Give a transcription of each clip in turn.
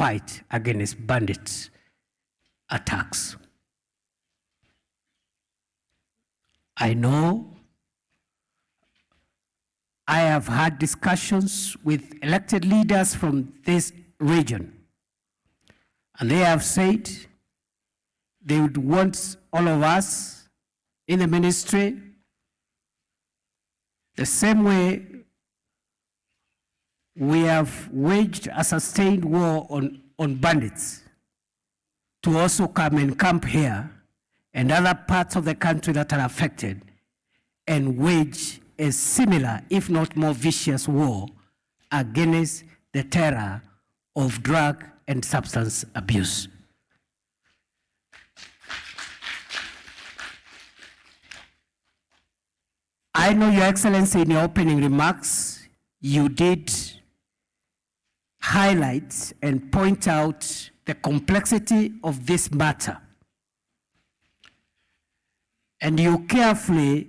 fight against bandits attacks. I know I have had discussions with elected leaders from this region, and they have said they would want all of us in the ministry the same way we have waged a sustained war on bandits to also come and camp here and other parts of the country that are affected and wage a similar, if not more vicious war against the terror of drug and substance abuse. I know, Your Excellency, in your opening remarks, you did highlight and point out the complexity of this matter. And you carefully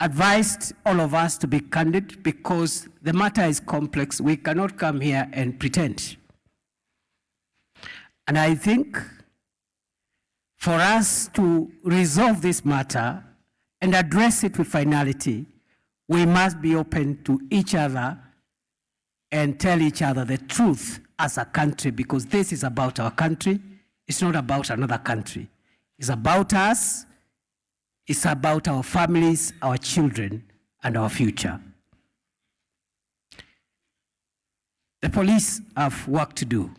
advised all of us to be candid because the matter is complex. We cannot come here and pretend. And I think for us to resolve this matter and address it with finality, we must be open to each other and tell each other the truth as a country, because this is about our country. It's not about another country. It's about us. It's about our families, our children, and our future. The police have work to do.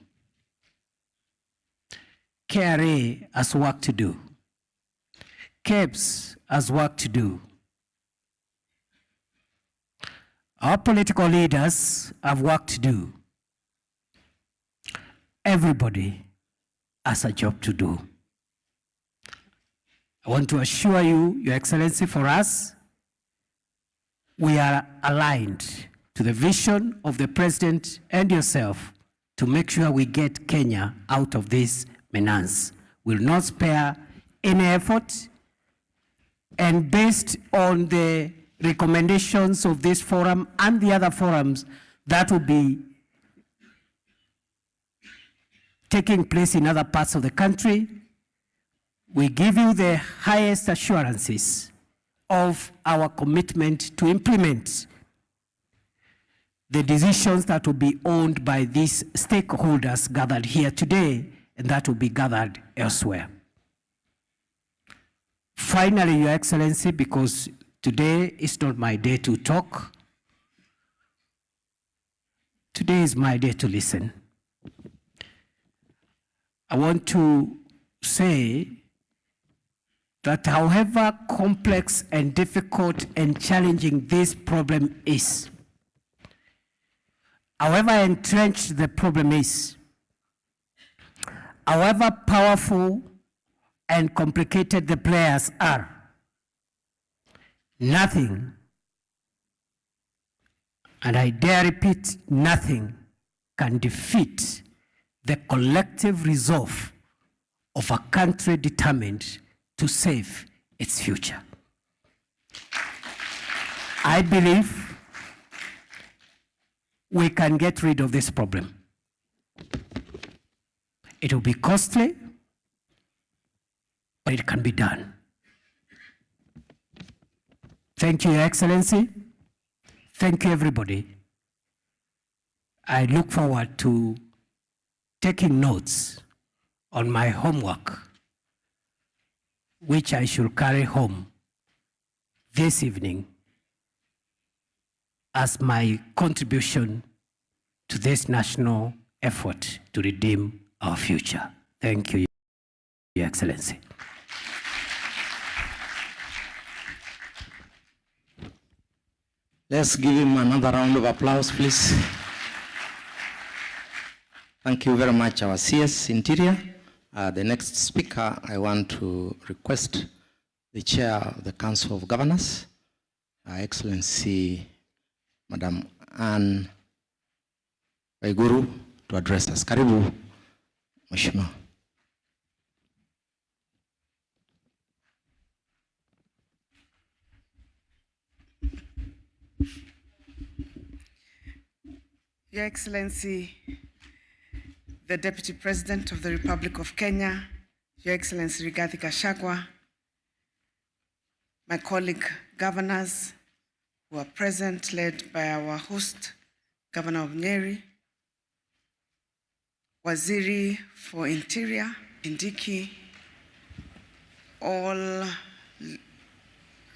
KRA has work to do. KEBS has work to do. Our political leaders have work to do. Everybody has a job to do. I want to assure you, Your Excellency, for us, we are aligned to the vision of the President and yourself to make sure we get Kenya out of this menace. We'll not spare any effort, and based on the recommendations of this forum and the other forums that will be taking place in other parts of the country, we give you the highest assurances of our commitment to implement the decisions that will be owned by these stakeholders gathered here today and that will be gathered elsewhere. Finally, Your Excellency, because today is not my day to talk, today is my day to listen. I want to say that however complex and difficult and challenging this problem is, however entrenched the problem is, however powerful and complicated the players are, nothing, and I dare repeat, nothing can defeat the collective resolve of a country determined to save its future. I believe we can get rid of this problem. It will be costly, but it can be done. Thank you, Your Excellency. Thank you, everybody. I look forward to taking notes on my homework, which I should carry home this evening as my contribution to this national effort to redeem our future. Thank you, Your Excellency. Let's give him another round of applause, please. Thank you very much, our CS Interior. The next speaker, I want to request the Chair of the Council of Governors, Her Excellency, Madam Anne Waiguru, to address us. Karibu, Mheshimiwa. Your Excellency, the Deputy President of the Republic of Kenya, Your Excellency Rigathi Gachagua, my colleague governors who are present, led by our host, Governor of Nyeri, Waziri for Interior, Kindiki, all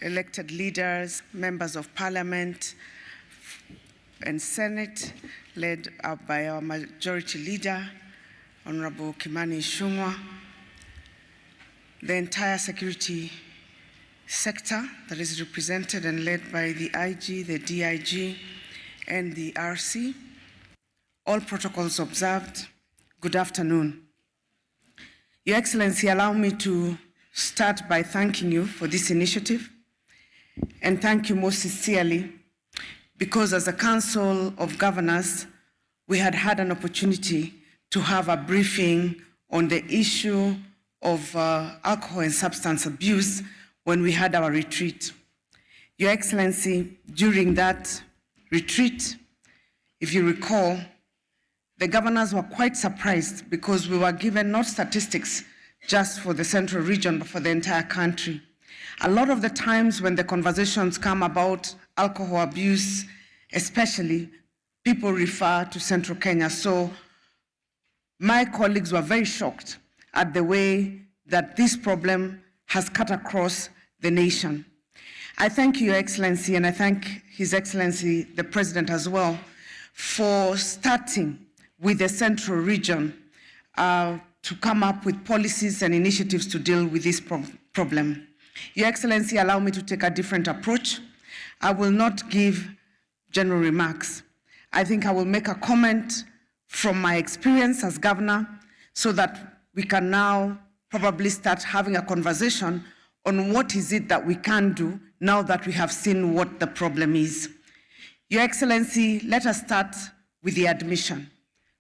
elected leaders, members of Parliament and Senate, led by our Majority Leader, Honorable Kimani Ichung'wah, the entire security sector that is represented and led by the IG, the DIG, and the RC. All protocols observed. Good afternoon. Your Excellency, allow me to start by thanking you for this initiative, and thank you most sincerely because as a Council of Governors, we had an opportunity to have a briefing on the issue of alcohol and substance abuse when we had our retreat. Your Excellency, during that retreat, if you recall, the governors were quite surprised because we were given not statistics just for the central region, but for the entire country. A lot of the times when the conversations come about alcohol abuse, especially, people refer to central Kenya. So my colleagues were very shocked at the way that this problem has cut across the nation. I thank you, Your Excellency, and I thank His Excellency, the President as well, for starting with the central region to come up with policies and initiatives to deal with this problem. Your Excellency, allow me to take a different approach. I will not give general remarks. I think I will make a comment from my experience as governor so that we can now probably start having a conversation on what is it that we can do now that we have seen what the problem is. Your Excellency, let us start with the admission.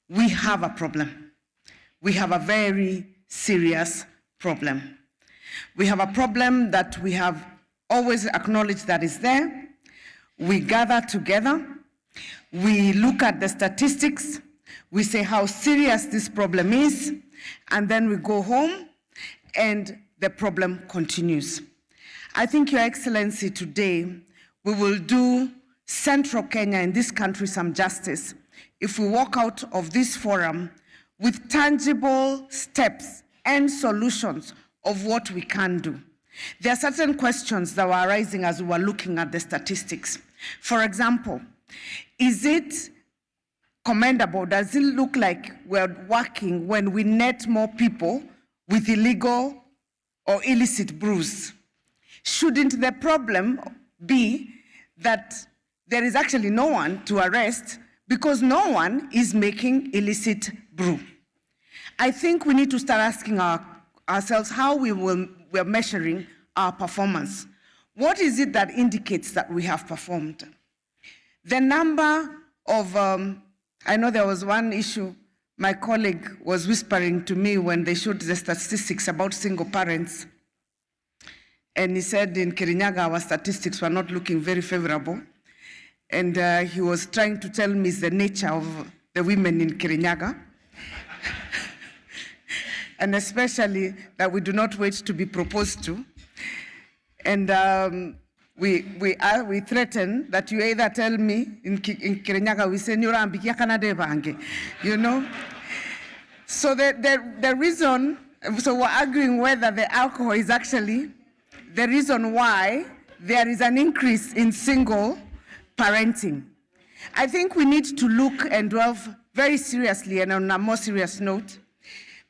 We have a problem. We have a very serious problem. We have a problem that we have always acknowledged that is there. We gather together. We look at the statistics. We say how serious this problem is, and then we go home and the problem continues. I think, Your Excellency, today we will do Central Kenya in this country some justice if we walk out of this forum with tangible steps and solutions of what we can do. There are certain questions that were arising as we were looking at the statistics. For example, is it commendable? Does it look like we're working when we net more people with illegal or illicit brews? Shouldn't the problem be that there is actually no one to arrest because no one is making illicit brew? I think we need to start asking ourselves how we're measuring our performance. What is it that indicates that we have performed? The number of, I know there was one issue, my colleague was whispering to me when they showed the statistics about single parents. And he said in Kirinyaga, our statistics were not looking very favorable. And he was trying to tell me the nature of the women in Kirinyaga. And especially that we do not wait to be proposed to. And we threaten that you either tell me in Kirinyaga, we say, you know? So the reason, so we're arguing whether the alcohol is actually the reason why there is an increase in single parenting. I think we need to look and delve very seriously, and on a more serious note,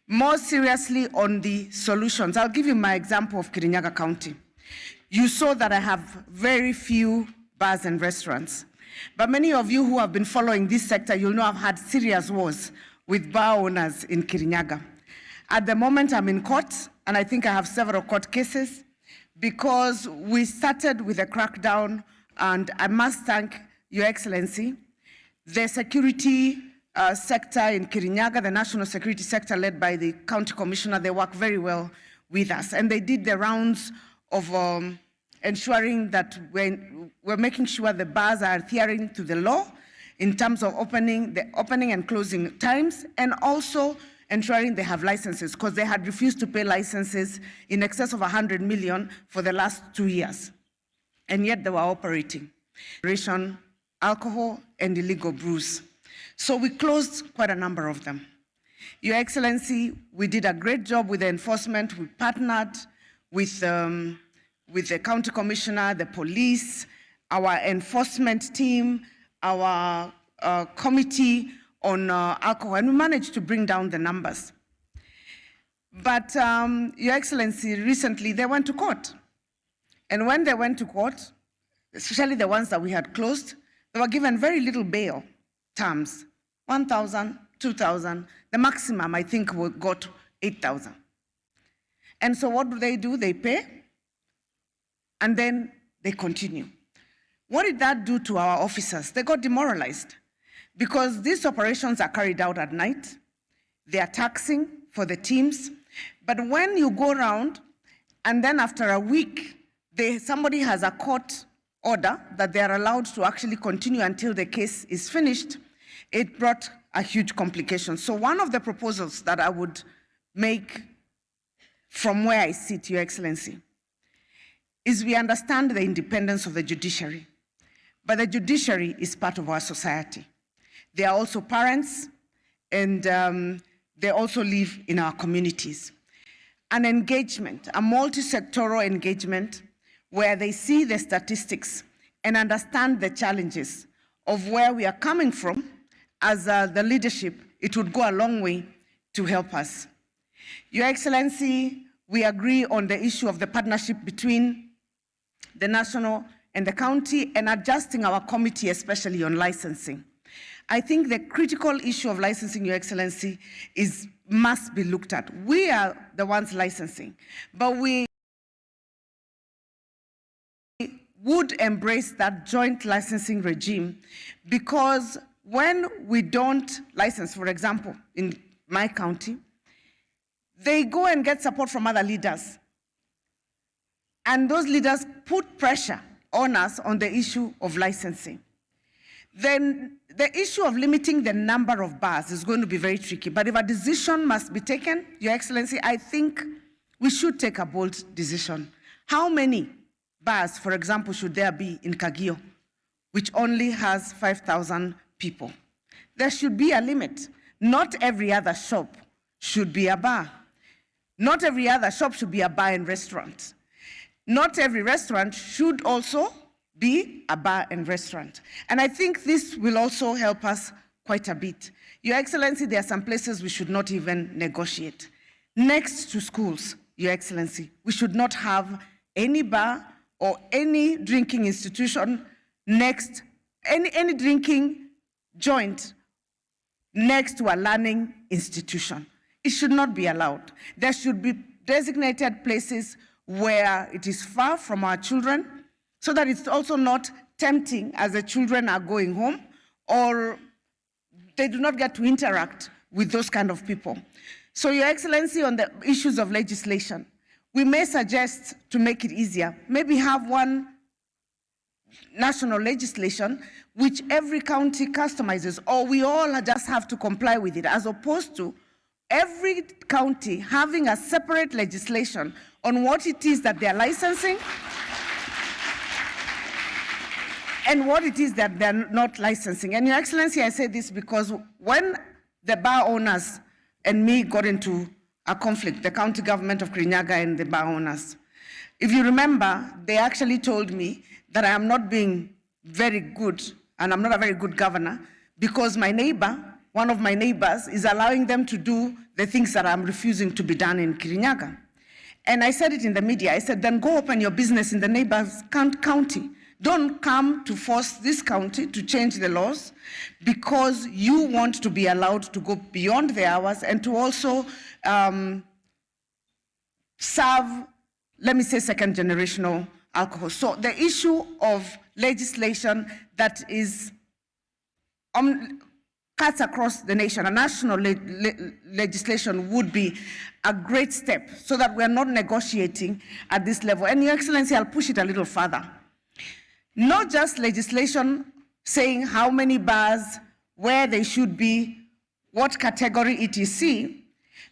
more seriously on the solutions. I'll give you my example of Kirinyaga County. You saw that I have very few bars and restaurants. But many of you who have been following this sector, you'll know I've had serious wars with bar owners in Kirinyaga. At the moment, I'm in court, and I think I have several court cases, because we started with a crackdown, and I must thank Your Excellency, the security sector in Kirinyaga, the national security sector led by the county commissioner. They work very well with us, and they did the rounds of ensuring that we're making sure the bars are adhering to the law in terms of the opening and closing times, and also ensuring they have licenses, because they had refused to pay licenses in excess of 100 million for the last 2 years. And yet they were operating. Alcohol and illegal brews. So we closed quite a number of them. Your Excellency, we did a great job with the enforcement. We partnered with the county commissioner, the police, our enforcement team, our committee on alcohol, and we managed to bring down the numbers. But Your Excellency, recently they went to court. And when they went to court, especially the ones that we had closed, they were given very little bail terms, 1,000, 2,000. The maximum, I think, got 8,000. And so what do? They pay, and then they continue. What did that do to our officers? They got demoralized, because these operations are carried out at night. They are taxing for the teams. But when you go around, and then after a week, somebody has a court order that they are allowed to actually continue until the case is finished, it brought a huge complication. So one of the proposals that I would make from where I sit, Your Excellency, is we understand the independence of the judiciary, but the judiciary is part of our society. They are also parents, and they also live in our communities. An engagement, a multi-sectoral engagement, where they see the statistics and understand the challenges of where we are coming from as the leadership, it would go a long way to help us. Your Excellency, we agree on the issue of the partnership between the national and the county, and adjusting our committee, especially on licensing. I think the critical issue of licensing, Your Excellency, must be looked at. We are the ones licensing, but we would embrace that joint licensing regime, because when we don't license, for example, in my county, they go and get support from other leaders. And those leaders put pressure on us on the issue of licensing. Then the issue of limiting the number of bars is going to be very tricky. But if a decision must be taken, Your Excellency, I think we should take a bold decision. How many bars, for example, should there be in Kagio, which only has 5,000 people? There should be a limit. Not every other shop should be a bar. Not every other shop should be a bar and restaurant. Not every restaurant should also be a bar and restaurant. And I think this will also help us quite a bit. Your Excellency, there are some places we should not even negotiate. Next to schools, Your Excellency, we should not have any bar or any drinking institution next, any drinking joint next to a learning institution. It should not be allowed. There should be designated places where it is far from our children, so that it's also not tempting as the children are going home, or they do not get to interact with those kind of people. So, Your Excellency, on the issues of legislation, we may suggest, to make it easier, maybe have one national legislation which every county customizes, or we all just have to comply with it, as opposed to every county having a separate legislation on what it is that they're licensing and what it is that they're not licensing. And Your Excellency, I say this because when the bar owners and me got into a conflict, the county government of Kirinyaga and the bar owners, if you remember, they actually told me that I am not being very good, and I'm not a very good governor, because my neighbor, one of my neighbors, is allowing them to do the things that I'm refusing to be done in Kirinyaga. And I said it in the media. I said, then go open your business in the neighbor's county. Don't come to force this county to change the laws because you want to be allowed to go beyond the hours and to also serve, let me say, second generational alcohol. So the issue of legislation that is cuts across the nation, a national legislation would be a great step so that we are not negotiating at this level. And Your Excellency, I'll push it a little further. Not just legislation saying how many bars, where they should be, what category etc.,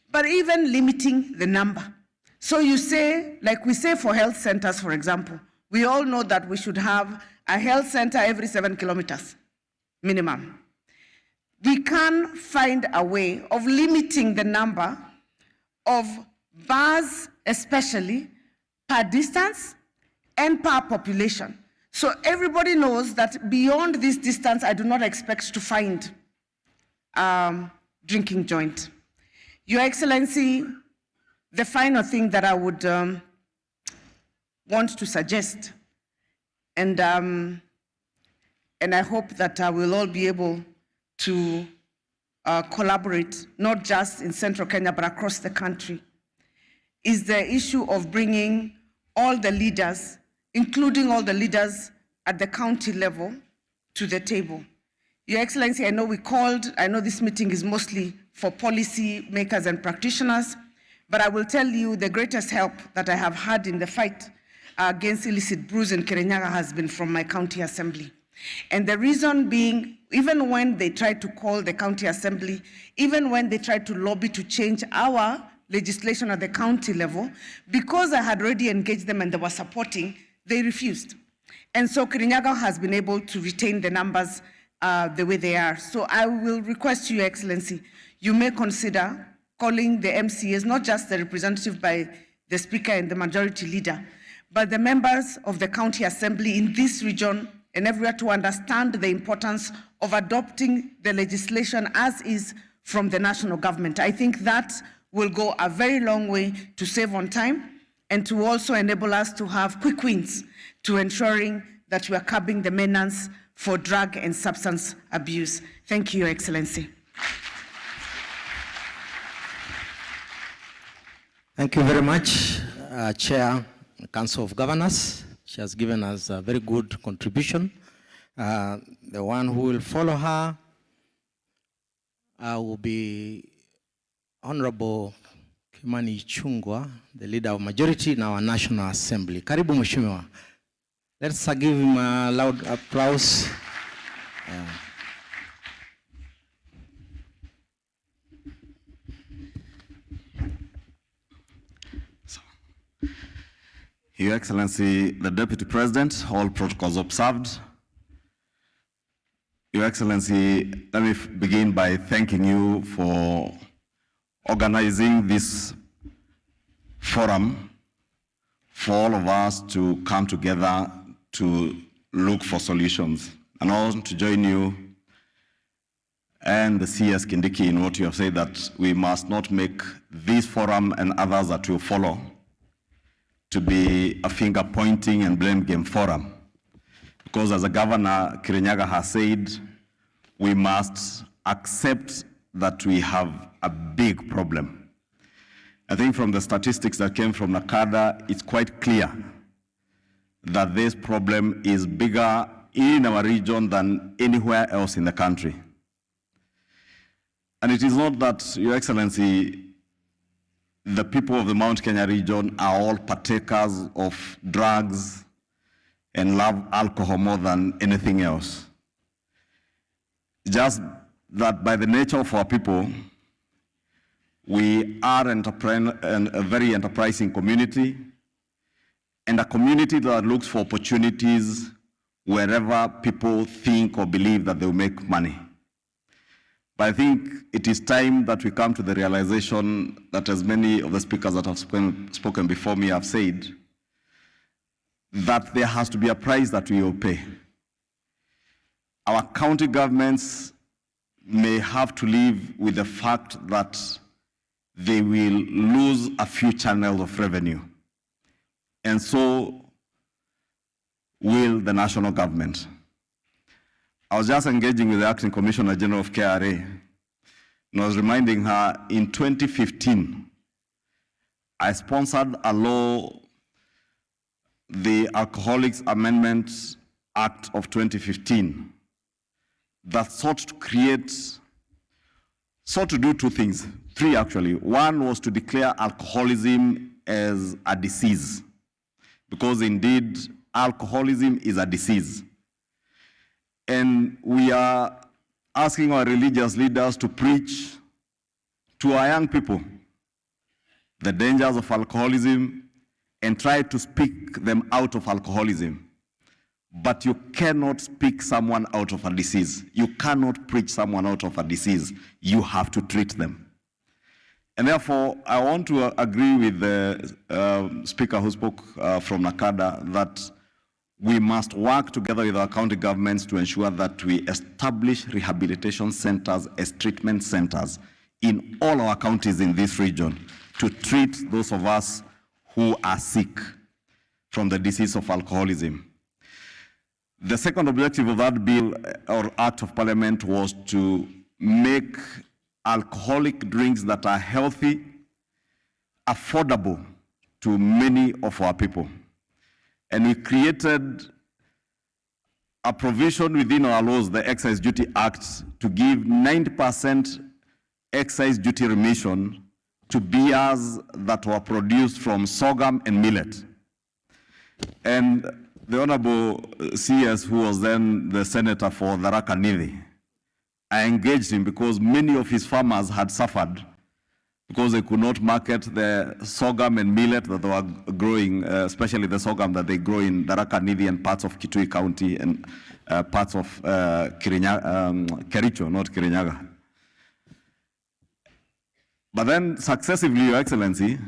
but even limiting the number. So you say, like we say for health centers, for example, we all know that we should have a health center every 7 kilometers, minimum. We can find a way of limiting the number of bars, especially per distance and per population. So everybody knows that beyond this distance, I do not expect to find drinking joint. Your Excellency, the final thing that I would want to suggest, and I hope that we'll all be able to collaborate, not just in central Kenya, but across the country, is the issue of bringing all the leaders, including all the leaders at the county level, to the table. Your Excellency, I know this meeting is mostly for policy makers and practitioners, but I will tell you the greatest help that I have had in the fight against illicit brews in Kirinyaga has been from my county assembly. And the reason being, even when they tried to call the county assembly, even when they tried to lobby to change our legislation at the county level, because I had already engaged them and they were supporting, they refused. And so Kirinyaga has been able to retain the numbers the way they are. So I will request you, Your Excellency, you may consider calling the MCAs, not just the representative by the Speaker and the Majority Leader, but the members of the County Assembly in this region and everywhere to understand the importance of adopting the legislation as is from the national government. I think that will go a very long way to save on time and to also enable us to have quick wins to ensuring that we are curbing the menace for drug and substance abuse. Thank you, Your Excellency. Thank you very much, Chair, Council of Governors. She has given us a very good contribution. The one who will follow her will be Honorable Kimani Ichung'wah, the Leader of Majority in our National Assembly. Karibu Mheshimiwa. Let's give him a loud applause. Your Excellency, the Deputy President, all protocols observed. Your Excellency, let me begin by thanking you for organizing this forum for all of us to come together to look for solutions. And I want to join you and the CS Kindiki in what you have said, that we must not make this forum and others that will follow to be a finger-pointing and blame game forum. Because as the Governor Kirinyaga has said, we must accept that we have a big problem. I think from the statistics that came from NACADA, it's quite clear that this problem is bigger in our region than anywhere else in the country. And it is not that, Your Excellency, the people of the Mount Kenya region are all partakers of drugs and love alcohol more than anything else. Just that by the nature of our people, we are a very enterprising community, and a community that looks for opportunities wherever people think or believe that they will make money. But I think it is time that we come to the realization that, as many of the speakers that have spoken before me have said, that there has to be a price that we will pay. Our county governments may have to live with the fact that they will lose a few channels of revenue. And so will the national government. I was just engaging with the Acting Commissioner General of KRA, and I was reminding her, in 2015, I sponsored a law, the Alcoholics Amendment Act of 2015, that sought to do two things, three actually. One was to declare alcoholism as a disease, because indeed alcoholism is a disease. And we are asking our religious leaders to preach to our young people the dangers of alcoholism and try to speak them out of alcoholism. But you cannot speak someone out of a disease. You cannot preach someone out of a disease. You have to treat them. And therefore, I want to agree with the speaker who spoke from Nakada that we must work together with our county governments to ensure that we establish rehabilitation centers as treatment centers in all our counties in this region to treat those of us who are sick from the disease of alcoholism. The second objective of that bill or act of parliament was to make alcoholic drinks that are healthy affordable to many of our people. And we created a provision within our laws, the Excise Duty Act, to give 90% excise duty remission to beers that were produced from sorghum and millet. And the Honorable CS, who was then the senator for Tharaka Nithi, I engaged him because many of his farmers had suffered because they could not market the sorghum and millet that they were growing, especially the sorghum that they grow in Tharaka Nithi and parts of Kitui County and parts of Kericho, not Kirinyaga. But then successively, Your Excellency,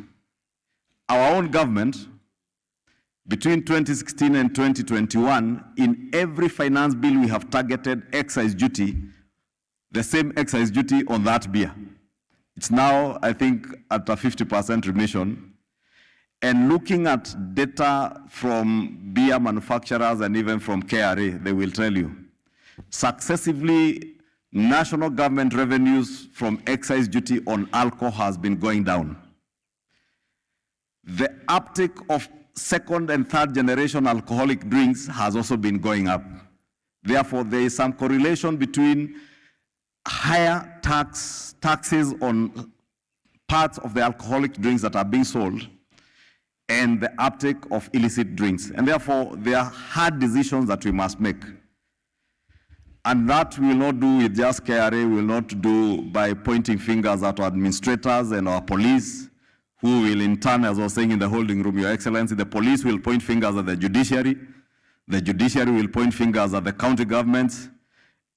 our own government, between 2016 and 2021, in every finance bill we have targeted excise duty, the same excise duty on that beer. It's now, I think, at a 50% remission. And looking at data from beer manufacturers and even from KRA, they will tell you, successively, national government revenues from excise duty on alcohol has been going down. The uptake of second and third generation alcoholic drinks has also been going up. Therefore, there is some correlation between higher taxes on parts of the alcoholic drinks that are being sold and the uptake of illicit drinks. And therefore, there are hard decisions that we must make. And that we will not do with just KRA, we will not do by pointing fingers at our administrators and our police, who will in turn, as I was saying in the holding room, Your Excellency, the police will point fingers at the judiciary will point fingers at the county governments,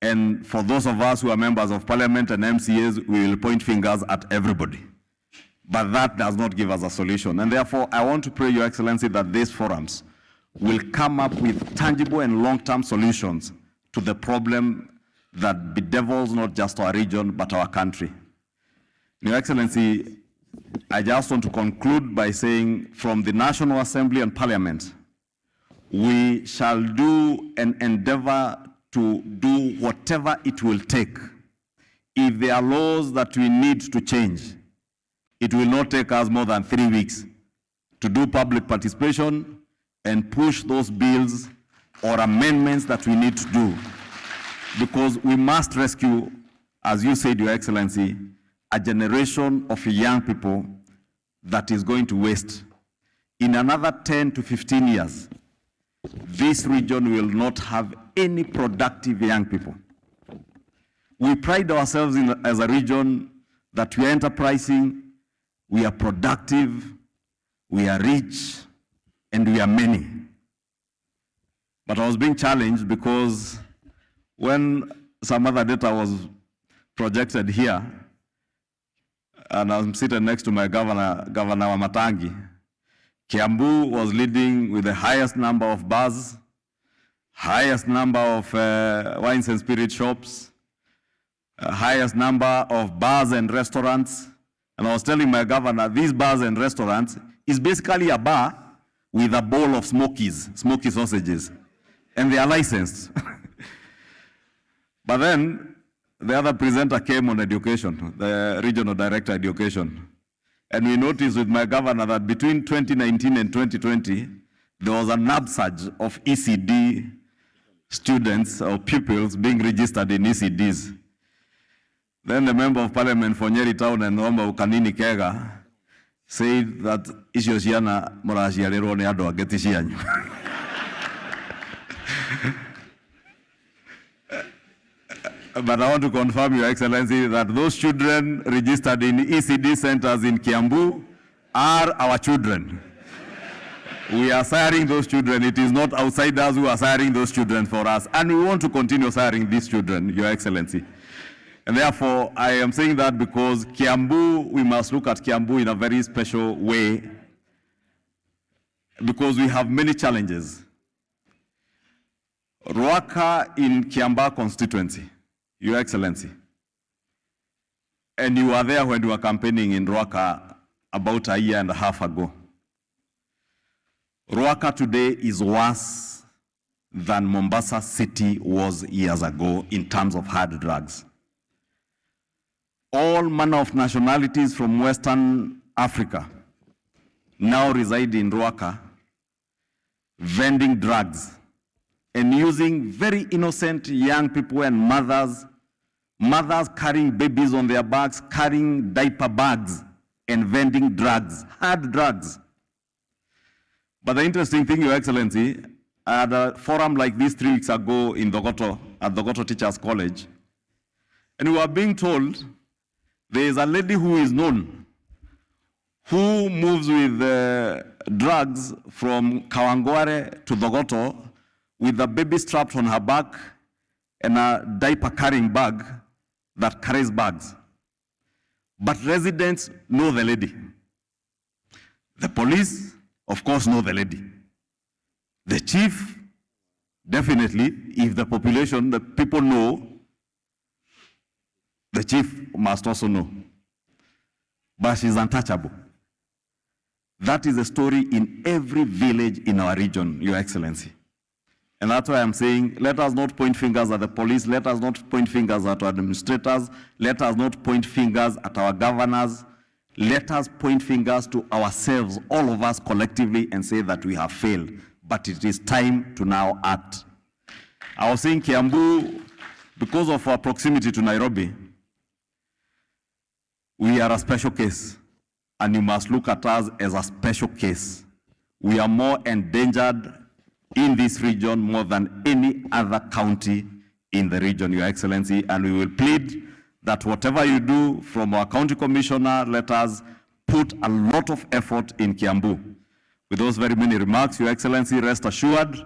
and for those of us who are members of parliament and MCAs, we will point fingers at everybody. But that does not give us a solution. And therefore, I want to pray, Your Excellency, that these forums will come up with tangible and long-term solutions to the problem that bedevils not just our region, but our country. Your Excellency, I just want to conclude by saying from the National Assembly and Parliament, we shall do and endeavor to do whatever it will take. If there are laws that we need to change, it will not take us more than 3 weeks to do public participation and push those bills or amendments that we need to do. Because we must rescue, as you said, Your Excellency, a generation of young people that is going to waste. In another 10 to 15 years, this region will not have any productive young people. We pride ourselves as a region that we are enterprising, we are productive, we are rich, and we are many. But I was being challenged because when some other data was projected here, and I'm sitting next to my Governor Wamatangi, Kiambu was leading with the highest number of bars, highest number of wines and spirit shops, highest number of bars and restaurants. And I was telling my governor, these bars and restaurants is basically a bar with a bowl of smoky sausages, and they are licensed. But then the other presenter came on education, the regional director education. And we noticed with my governor that between 2019 and 2020, there was an upsurge of ECD students or pupils being registered in ECDs. Then the member of parliament for Nyeri Town and Nomba Ukanini Kega said that Ishioshiana Morashiarero ne ado ageti shianyu. But I want to confirm, Your Excellency, that those children registered in ECD centers in Kiambu are our children. We are siring those children. It is not outsiders who are siring those children for us. And we want to continue siring these children, Your Excellency. And therefore, I am saying that because Kiambu, we must look at Kiambu in a very special way, because we have many challenges. Ruaka in Kiamba constituency, Your Excellency, and you were there when we were campaigning in Ruaka about a year and a half ago. Ruaka today is worse than Mombasa City was years ago in terms of hard drugs. All manner of nationalities from Western Africa now reside in Ruaka, vending drugs and using very innocent young people and mothers carrying babies on their backs, carrying diaper bags and vending drugs, hard drugs. But the interesting thing, Your Excellency, at a forum like this 3 weeks ago in Dogoto, at Dogoto Teachers College, and we were being told there is a lady who is known who moves with drugs from Kawangware to Dogoto with a baby strapped on her back and a diaper carrying bag that carries bags. But residents know the lady. The police, of course, know the lady. The chief, definitely, if the population, the people know, the chief must also know. But she's untouchable. That is a story in every village in our region, Your Excellency. And that's why I'm saying, let us not point fingers at the police, let us not point fingers at our administrators, let us not point fingers at our governors, let us point fingers to ourselves, all of us collectively, and say that we have failed. But it is time to now act. I was saying Kiambu, because of our proximity to Nairobi, we are a special case, and you must look at us as a special case. We are more endangered in this region more than any other county in the region, Your Excellency, and we will plead that whatever you do from our county commissioner, let us put a lot of effort in Kiambu. With those very many remarks, Your Excellency, rest assured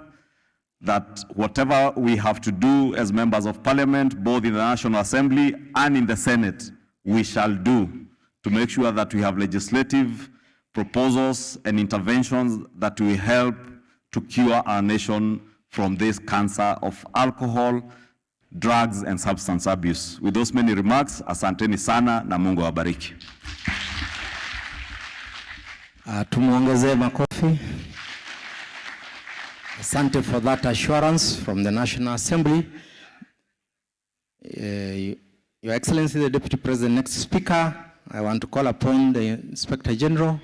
that whatever we have to do as members of parliament, both in the National Assembly and in the Senate, we shall do to make sure that we have legislative proposals and interventions that will help to cure our nation from this cancer of alcohol, drugs, and substance abuse. With those many remarks, asanteni sana na Mungu awabariki. Tumuongezee makofi. Asante for that assurance from the National Assembly. Your Excellency, the Deputy President, next speaker, I want to call upon the Inspector General,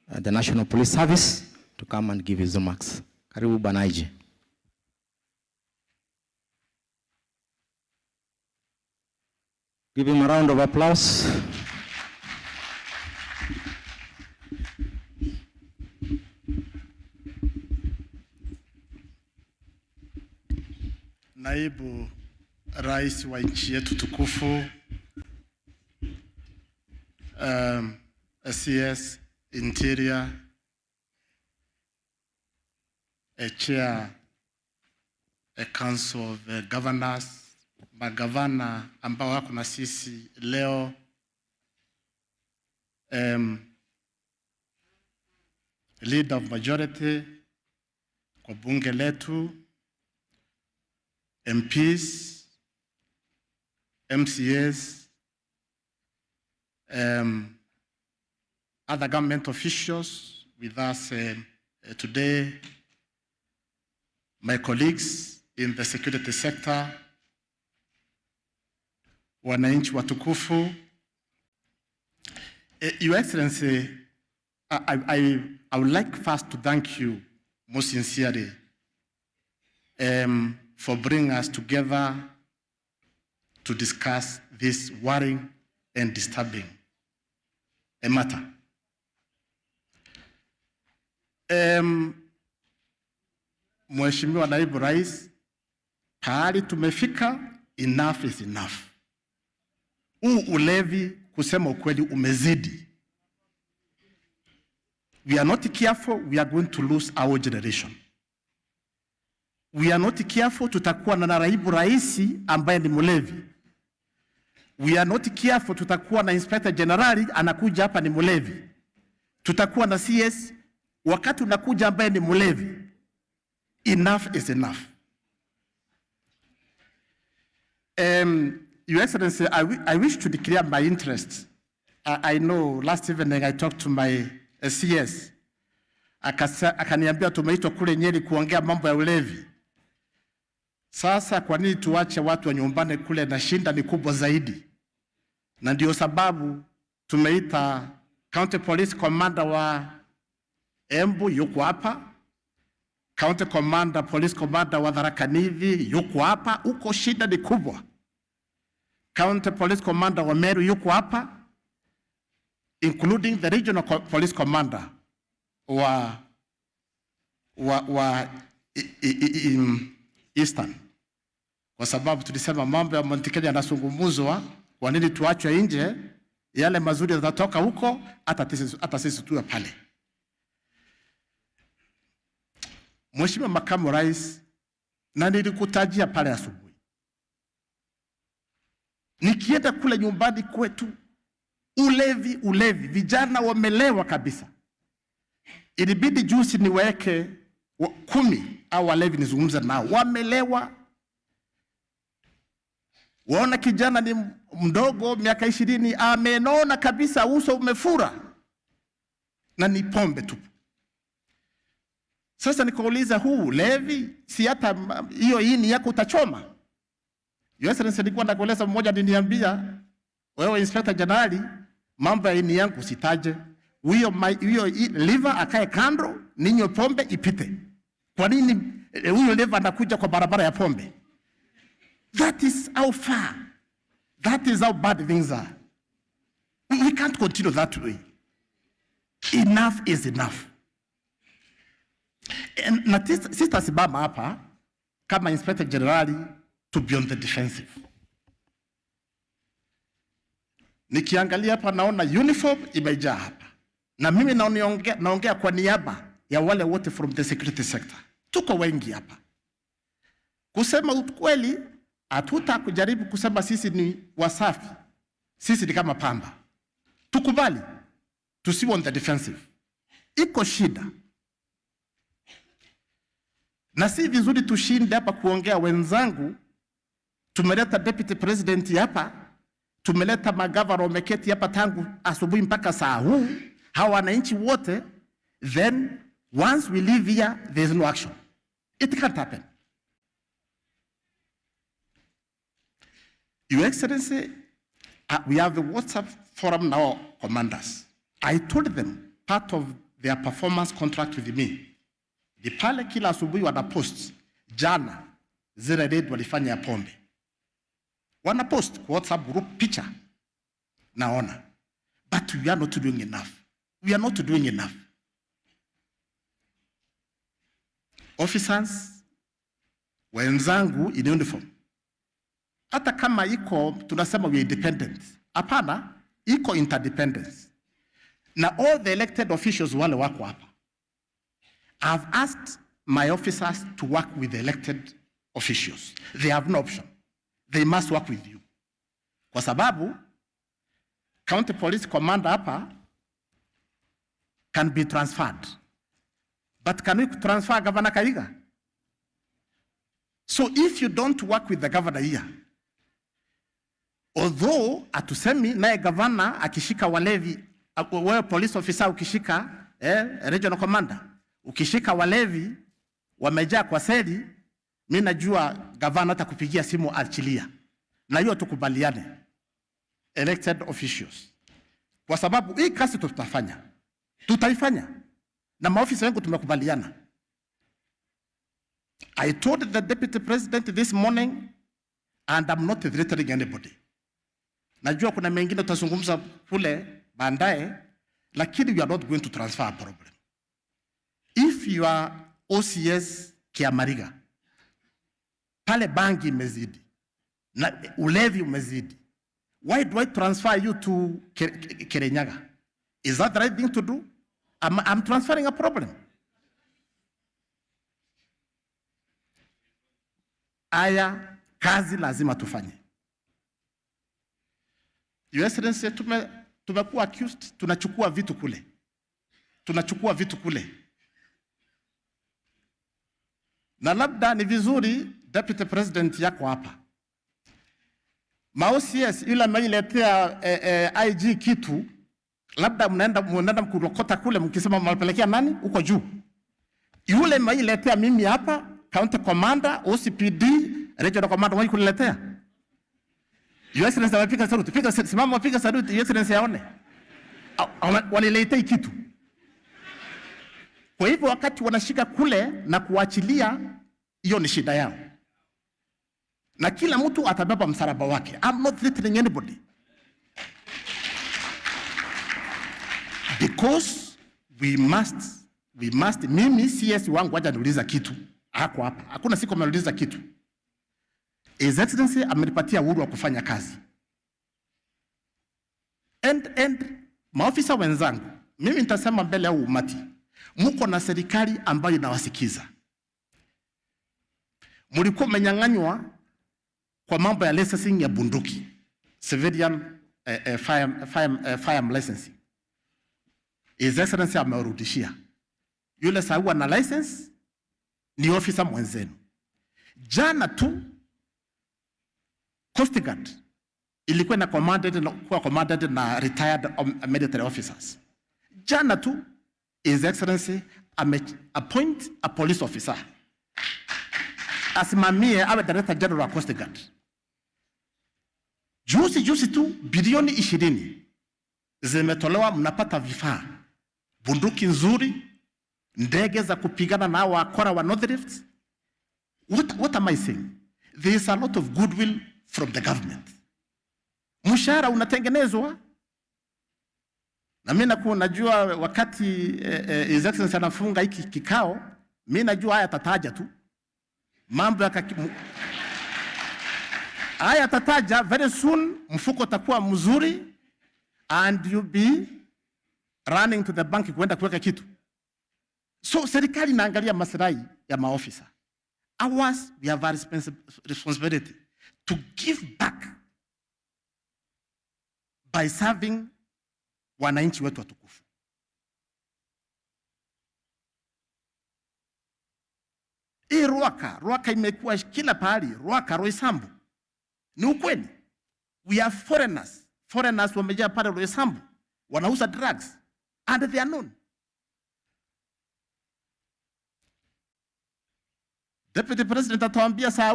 the National Police Service, to come and give his remarks. Karibu Banaiji. Give him a round of applause. Naibu Rais wa nchi yetu tukufu, SCS Interior, a chair, a council of governors, magavana ambao wako na sisi leo, leader of majority kwa bunge letu, MPs, MCAs, other government officials with us today, my colleagues in the security sector, wananchi watukufu. Your Excellency, I would like first to thank you most sincerely for bringing us together to discuss this worrying and disturbing matter. Mheshimiwa Naibu Rais, pahali tumefika enough is enough. Huu ulevi kusema ukweli umezidi. We are not careful, we are going to lose our generation. We are not careful, tutakuwa na naibu raisi ambaye ni mlevi. We are not careful, tutakuwa na inspector generali anakuja hapa ni mlevi. Tutakuwa na CS wakati unakuja ambaye ni mlevi. Enough is enough. Your Excellency, I wish to declare my interest. I know last evening I talked to my CS. Akaniambia tumeitwa kule Nyeri kuongea mambo ya ulevi. Sasa kwa nini tuache watu wa nyumbani kule, na shinda ni kubwa zaidi? Na ndio sababu tumeita County Police Commander wa Embu yuko hapa. County Commander, Police Commander wa Tharaka Nithi yuko hapa. Uko shida ni kubwa. County Police Commander wa Meru yuko hapa, including the Regional Police Commander wa Eastern. Kwa sababu tulisema mambo ya Mount Kenya yanazungumzwa, kwa nini tuachwe nje? Yale mazuri yanatoka huko, hata sisi tuwe pale. Mheshimiwa Makamu Rais, na nilikutajia pale asubuhi, nikienda kule nyumbani kwetu, ulevi, vijana wamelewa kabisa. Ilibidi juzi niweke 10 au walevi nizungumza nao, wamelewa. Waona kijana ni mdogo miaka 20 amenona kabisa, uso umefura, na ni pombe tu. Sasa nikauliza, huu levi si hata hiyo ini yako utachoma? Your Excellency, nilikuwa nakueleza, mmoja aliniambia, wewe Inspector General, mambo ya ini yangu usitaje. Huyo liver akae kando, ninyo pombe ipite. Kwa nini huyo liver anakuja kwa barabara ya pombe? That is how far. That is how bad things are. We can't continue that way. Enough is enough. Na Sister Sibama hapa kama Inspector General to be on the defensive. Nikiangalia hapa naona uniform imejaa hapa. Na mimi naongea kwa niaba ya wale wote from the security sector. Tuko wengi hapa. Kusema ukweli, hatuta kujaribu kusema sisi ni wasafi. Sisi ni kama pamba. Tukubali. Tusiwe on the defensive. Iko shida. Na si vizuri tushinde hapa kuongea. Wenzangu, tumeleta Deputy President hapa, tumeleta magavana wameketi hapa tangu asubuhi mpaka saa huu, hawa wananchi wote. Then once we leave here, there is no action. It can't happen. Your Excellency, we have a WhatsApp forum now, commanders. I told them part of their performance contract with me, di pale kila asubuhi wana post jana zile raid walifanya ya pombe. Wana post kwa WhatsApp group picha. Naona. But we are not doing enough. We are not doing enough. Officers wenzangu in uniform, hata kama iko tunasema we are independent, hapana, iko interdependence. Na all the elected officials wale wako hapa, I've asked my officers to work with the elected officials. They have no option. They must work with you. Kwa sababu County Police Commander hapa can be transferred. But can we transfer Governor Kaiga? So if you don't work with the governor here, although atusemi naye governor akishika walevi, wewe police officer ukishika regional commander, ukishika walevi wamejaa kwa seli, mimi najua governor atakupigia simu achilia. Na hiyo tukubaliane, elected officials. Kwa sababu hii kazi tutaifanya. Na maofisa wengu tumekubaliana. I told the Deputy President this morning, and I'm not threatening anybody. Najua kuna mengine tutazungumza kule baadaye, lakini we are not going to transfer a problem. If you are OCS Kiamariga, pale bangi imezidi, na ulevi umezidi. Why do I transfer you to Kirinyaga? Is that the right thing to do? I'm transferring a problem. Aya, kazi lazima tufanye. Your Excellency, tumekuwa accused, tunachukua vitu kule. Na labda ni vizuri Deputy President yako hapa. Ma-OCS ila mailetea IG kitu, labda mnaenda mkurokota kule mkisema mnapelekea nani? Uko juu. Yule mailetea mimi hapa, County Commander, OCPD, Regional Commander wao kuniletea. Your Excellency wapiga saluti. Simama wapiga saluti, Your Excellency aone. Waniletea kitu. Kwa hivyo wakati wanashika kule na kuachilia, hiyo ni shida yao. Na kila mtu atabeba msalaba wake. I'm not threatening anybody. Because we must, mimi CS wangu waja niuliza kitu. Hako hapa. Hakuna siku ameuliza kitu. His Excellency amenipatia uhuru wa kufanya kazi. And maofisa wenzangu, mimi nitasema mbele ya umati, mko na serikali ambayo inawasikiza. Mlikuwa mmenyang'anywa kwa mambo ya licensing ya bunduki, civilian firearm licensing. His Excellency amewarudishia. Yule sawa na license ni ofisa mwenzenu. Jana tu Coast Guard ilikuwa na commanded na retired military officers. Jana tu His Excellency appoint a police officer asimamie awe Director General wa Coast Guard. Juzi tu bilioni 20 zimetolewa, mnapata vifaa, bunduki nzuri, ndege za kupigana na wakora wa North Rift. What am I saying? There is a lot of goodwill from the government. Mshahara unatengenezwa. Na mimi najua wakati His Excellency anafunga hiki kikao, mimi najua haya tataja tu. Mambo haya tataja, very soon mfuko utakuwa mzuri and you'll be running to the bank kwenda kuweka kitu. So serikali inaangalia maslahi ya maofisa. Ours, we have a responsibility to give back by serving wananchi wetu watukufu. Hii Ruaka imekuwa kila pahali, Ruaka, Roysambu. Ni ukweli. We have foreigners wamejaa pale Roysambu, wanauza drugs and they are known. Deputy President atuambia saa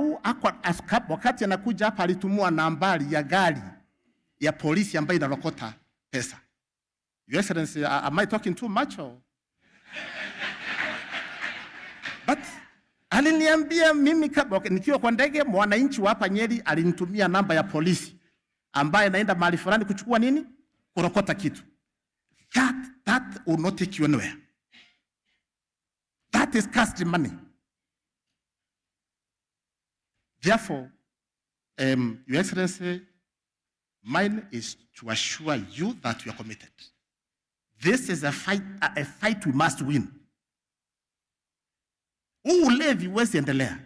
wakati anakuja hapa alitumua nambari ya gari ya polisi ambayo inarokota pesa. Your Excellency, am I talking too much or? But aliniambia mimi nikiwa kwa ndege, mwananchi wa hapa Nyeri alinitumia namba ya polisi ambaye naenda mahali fulani kuchukua nini? Kurokota kitu. That will not take you anywhere. That is custody money. Therefore, Your Excellency, mine is to assure you that we are committed. This is a fight we must win. Ulevi huwezi endelea.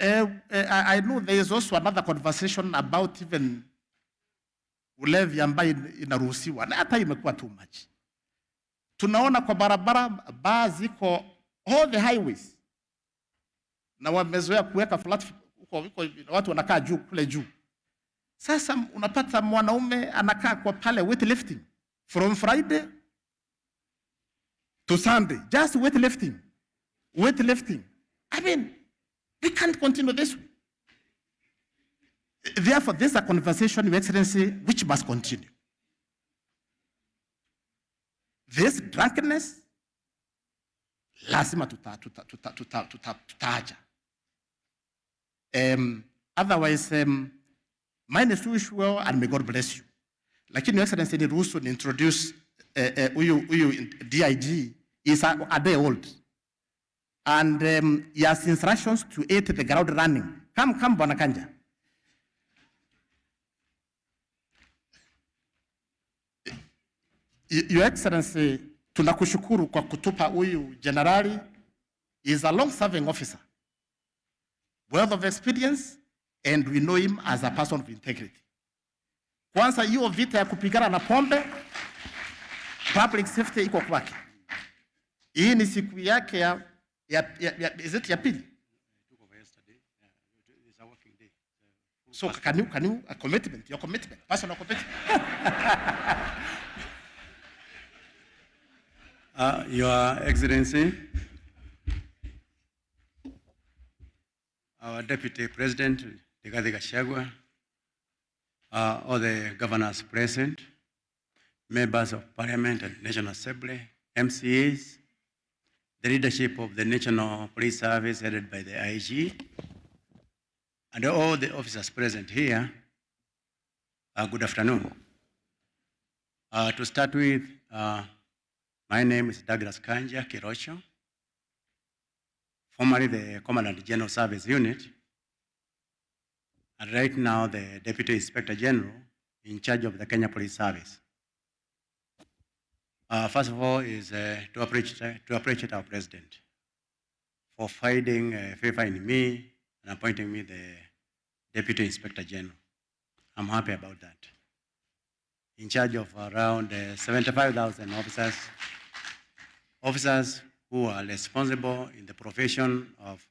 I know there is also another conversation about even ulevi ambayo inaruhusiwa. Na hata imekuwa too much. Tunaona kwa barabara baa ziko all the highways. Na wamezoea kuweka flat huko watu wanakaa juu kule juu. Sasa unapata mwanaume anakaa kwa pale weightlifting from Friday to Sunday, just weightlifting. I mean, we can't continue this way. Therefore, this is a conversation, Your Excellency, which must continue. This drunkenness, lazima tutaja. Otherwise, mine is too usual and may God bless you. Lakini Your Excellency ni ruhusu ni introduce huyu DIG is a day old. And he has instructions to hit the ground running. Come, Bwana Kanja. Your Excellency, tunakushukuru kwa kutupa huyu generali. He is a long-serving officer, wealth of experience, and we know him as a person of integrity. Kwanza hiyo vita ya kupigana na pombe, public safety iko kwake. Hii ni siku yake ya pili. So can you a commitment, your commitment, personal commitment? Your Excellency, our Deputy President Rigathi Gachagua, all the governors present, members of Parliament and National Assembly, MCAs, the leadership of the National Police Service headed by the IG, and all the officers present here, good afternoon. To start with, my name is Douglas Kanja Kirosho, formerly the Commandant General Service Unit, and right now the Deputy Inspector General in charge of the Kenya Police Service. First of all is to appreciate our President for finding favor in me and appointing me the Deputy Inspector General. I'm happy about that. In charge of around 75,000 officers who are responsible in the profession of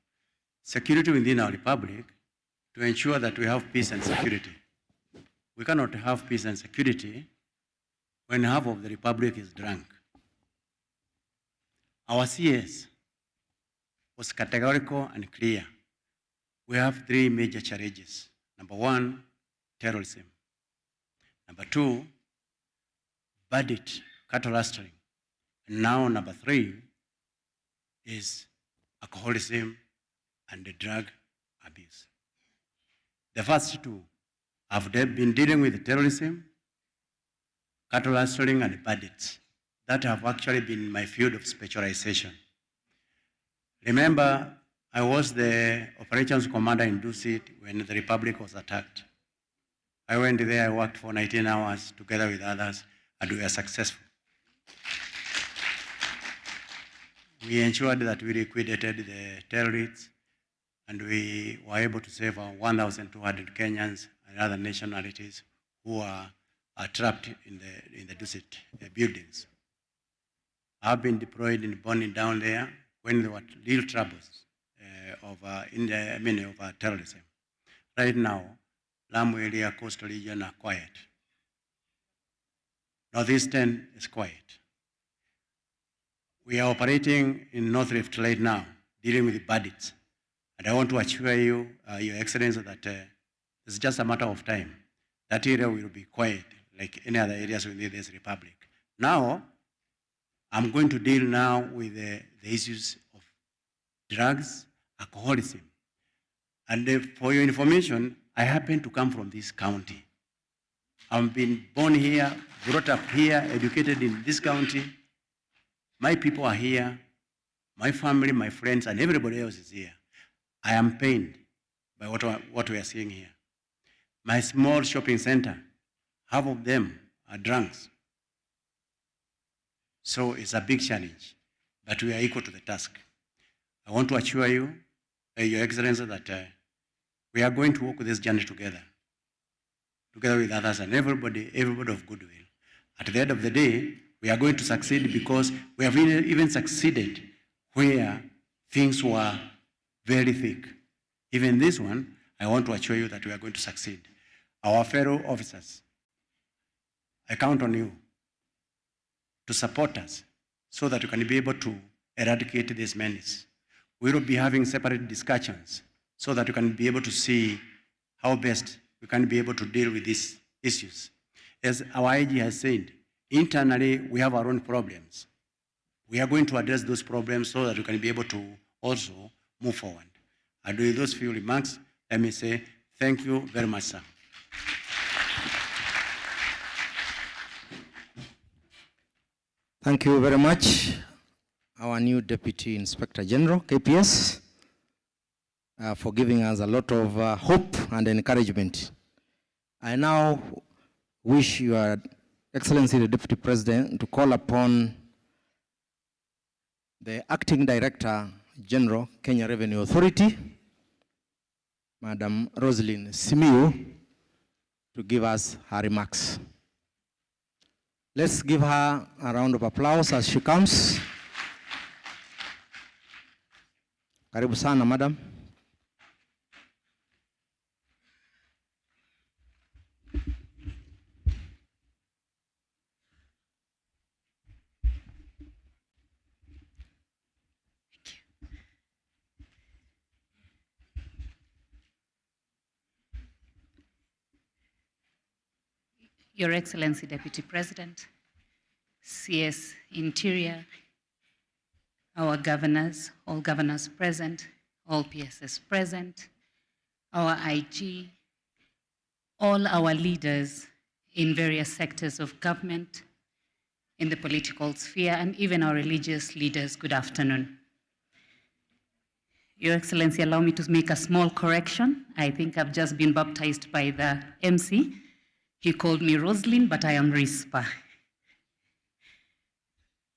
security within our republic to ensure that we have peace and security. We cannot have peace and security when half of the republic is drunk. Our CS was categorical and clear. We have three major challenges. Number one, terrorism. Number two, bandit, cattle rustling. And now number three is alcoholism and the drug abuse. The first two have been dealing with terrorism, cattle rustling, and bandits. That have actually been my field of specialization. Remember, I was the operations commander in Dusit when the Republic was attacked. I went there, I worked for 19 hours together with others, and we were successful. We ensured that we liquidated the terrorists, and we were able to save 1,200 Kenyans and other nationalities who are trapped in the Dusit buildings. I've been deployed in burning down there when there were real troubles of terrorism. Right now, Lamu area, coastal region are quiet. Northeastern is quiet. We are operating in North Rift right now, dealing with the bandits. And I want to assure you, Your Excellency, that it's just a matter of time. That area will be quiet, like any other areas within this republic. Now, I'm going to deal now with the issues of drugs, alcoholism. And for your information, I happen to come from this county. I've been born here, brought up here, educated in this county. My people are here, my family, my friends, and everybody else is here. I am pained by what we are seeing here. My small shopping center, half of them are drunks. So it's a big challenge, but we are equal to the task. I want to assure you, Your Excellency, that we are going to walk this journey together with others and everybody of goodwill. At the end of the day, we are going to succeed because we have even succeeded where things were very thick. Even this one, I want to assure you that we are going to succeed. Our fellow officers, I count on you to support us so that we can be able to eradicate this menace. We will be having separate discussions so that we can be able to see how best we can be able to deal with these issues. As our IG has said, internally we have our own problems. We are going to address those problems so that we can be able to also move forward. And with those few remarks, let me say thank you very much, sir. Thank you very much. our new Deputy Inspector General, KPS, for giving us a lot of hope and encouragement. I now wish Your Excellency the Deputy President to call upon the Acting Director General, Kenya Revenue Authority, Madam Rosalyn Simiyu, to give us her remarks. Let's give her a round of applause as she comes. Karibu sana, Madam. Your Excellency Deputy President, CS Interior, our governors, all governors present, all PSS present, our IG, all our leaders in various sectors of government, in the political sphere, and even our religious leaders, good afternoon. Your Excellency, allow me to make a small correction. I think I've just been baptized by the MC. He called me Rosalyn, but I am Rispa.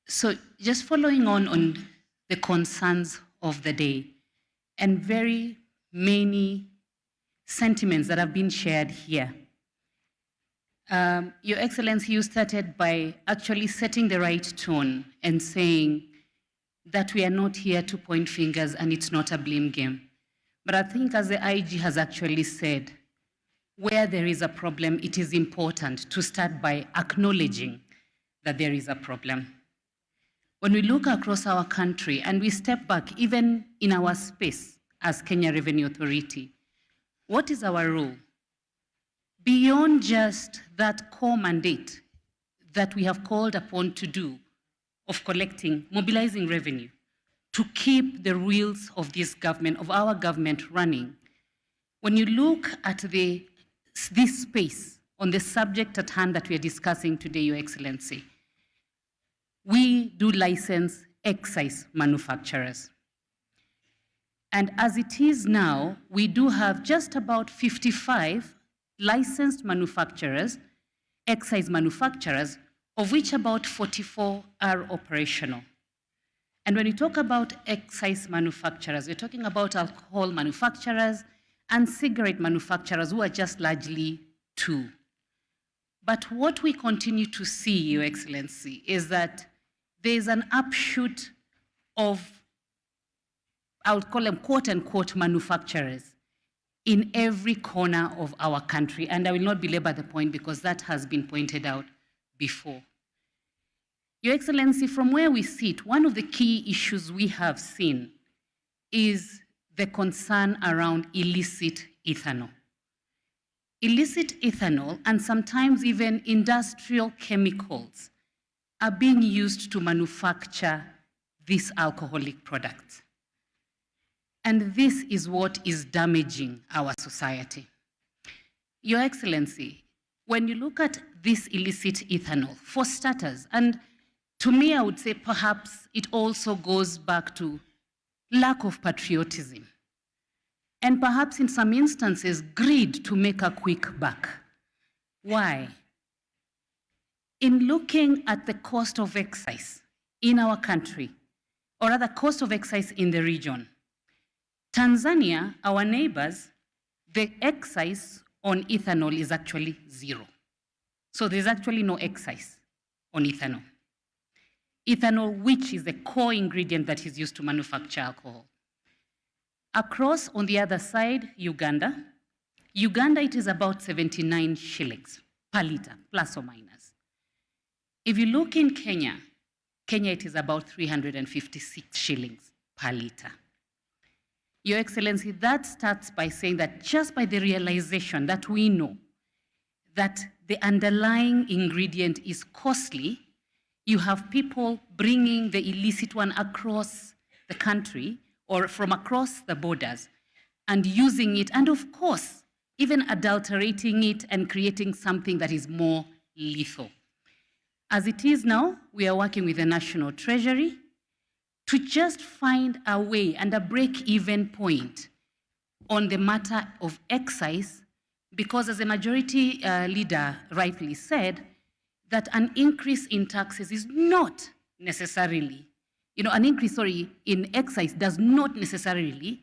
So just following on the concerns of the day, and very many sentiments that have been shared here. Your Excellency, you started by actually setting the right tone and saying that we are not here to point fingers and it's not a blame game. But I think, as the IG has actually said, where there is a problem, it is important to start by acknowledging that there is a problem. When we look across our country and we step back, even in our space as Kenya Revenue Authority, what is our role? Beyond just that core mandate that we have called upon to do of collecting, mobilizing revenue, to keep the wheels of this government, of our government running, when you look at this space on the subject at hand that we are discussing today, Your Excellency, we do license excise manufacturers. And as it is now, we do have just about 55 licensed manufacturers, excise manufacturers, of which about 44 are operational. And when you talk about excise manufacturers, we're talking about alcohol manufacturers and cigarette manufacturers, who are just largely two. But what we continue to see, Your Excellency, is that there's an upshoot of, I would call them quote-unquote manufacturers in every corner of our country. And I will not belabor the point because that has been pointed out before. Your Excellency, from where we sit, one of the key issues we have seen is the concern around illicit ethanol. Illicit ethanol, and sometimes even industrial chemicals, are being used to manufacture these alcoholic products. And this is what is damaging our society. Your Excellency, when you look at this illicit ethanol, for starters, and to me I would say perhaps it also goes back to lack of patriotism, and perhaps in some instances, greed to make a quick buck. Why? In looking at the cost of excise in our country, or rather cost of excise in the region, Tanzania, our neighbors, the excise on ethanol is actually zero. So there's actually no excise on ethanol. Ethanol, which is the core ingredient that is used to manufacture alcohol. Across, on the other side, Uganda, it is about 79 shillings per liter, plus or minus. If you look in Kenya, it is about 356 shillings per liter. Your Excellency, that starts by saying that just by the realization that we know that the underlying ingredient is costly, you have people bringing the illicit one across the country or from across the borders and using it, and of course, even adulterating it and creating something that is more lethal. As it is now, we are working with the National Treasury. to just find a way and a break-even point on the matter of excise, because as the majority leader rightly said, that an increase in taxes is not necessarily, an increase, in excise does not necessarily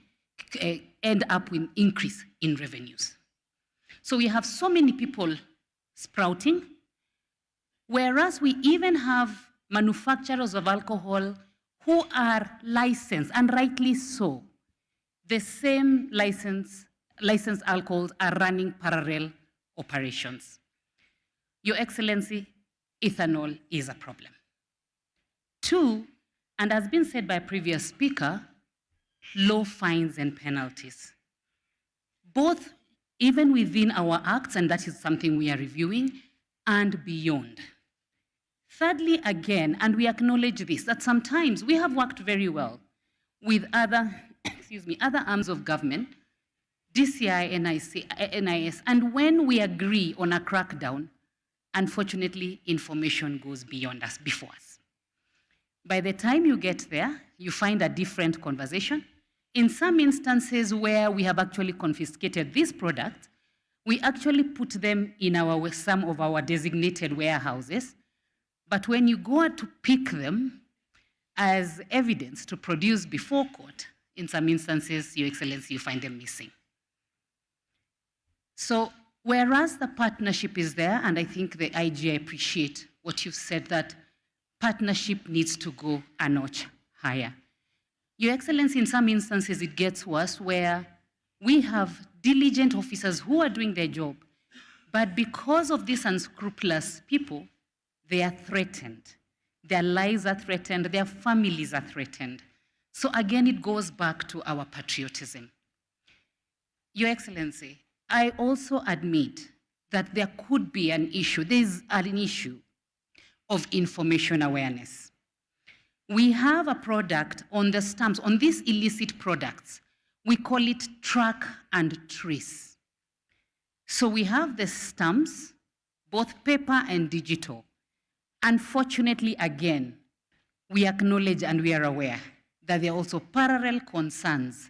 end up with increase in revenues. So we have so many people sprouting, whereas we even have manufacturers of alcohol who are licensed, and rightly so. The same licensed alcohols are running parallel operations. Your Excellency, ethanol is a problem. 2, and has been said by a previous speaker, low fines and penalties. Both even within our acts, and that is something we are reviewing, and beyond. Thirdly, again, and we acknowledge this, that sometimes we have worked very well with other, other arms of government, DCI, NIS, and when we agree on a crackdown, unfortunately, information goes beyond us, before us. By the time you get there, you find a different conversation. In some instances where we have actually confiscated these products, we actually put them in some of our designated warehouses. But when you go to pick them as evidence to produce before court, in some instances, Your Excellency, you find them missing. So whereas the partnership is there, and I think the IG, I appreciate what you've said, that partnership needs to go a notch higher. Your Excellency, in some instances, it gets worse where we have diligent officers who are doing their job, but because of these unscrupulous people, they are threatened. Their lives are threatened, their families are threatened. So again, it goes back to our patriotism. Your Excellency, I also admit that there could be an issue, there's an issue of information awareness. We have a product on the stamps, on these illicit products, we call it track and trace. So we have the stamps, both paper and digital. Unfortunately, again, we acknowledge and we are aware that there are also parallel concerns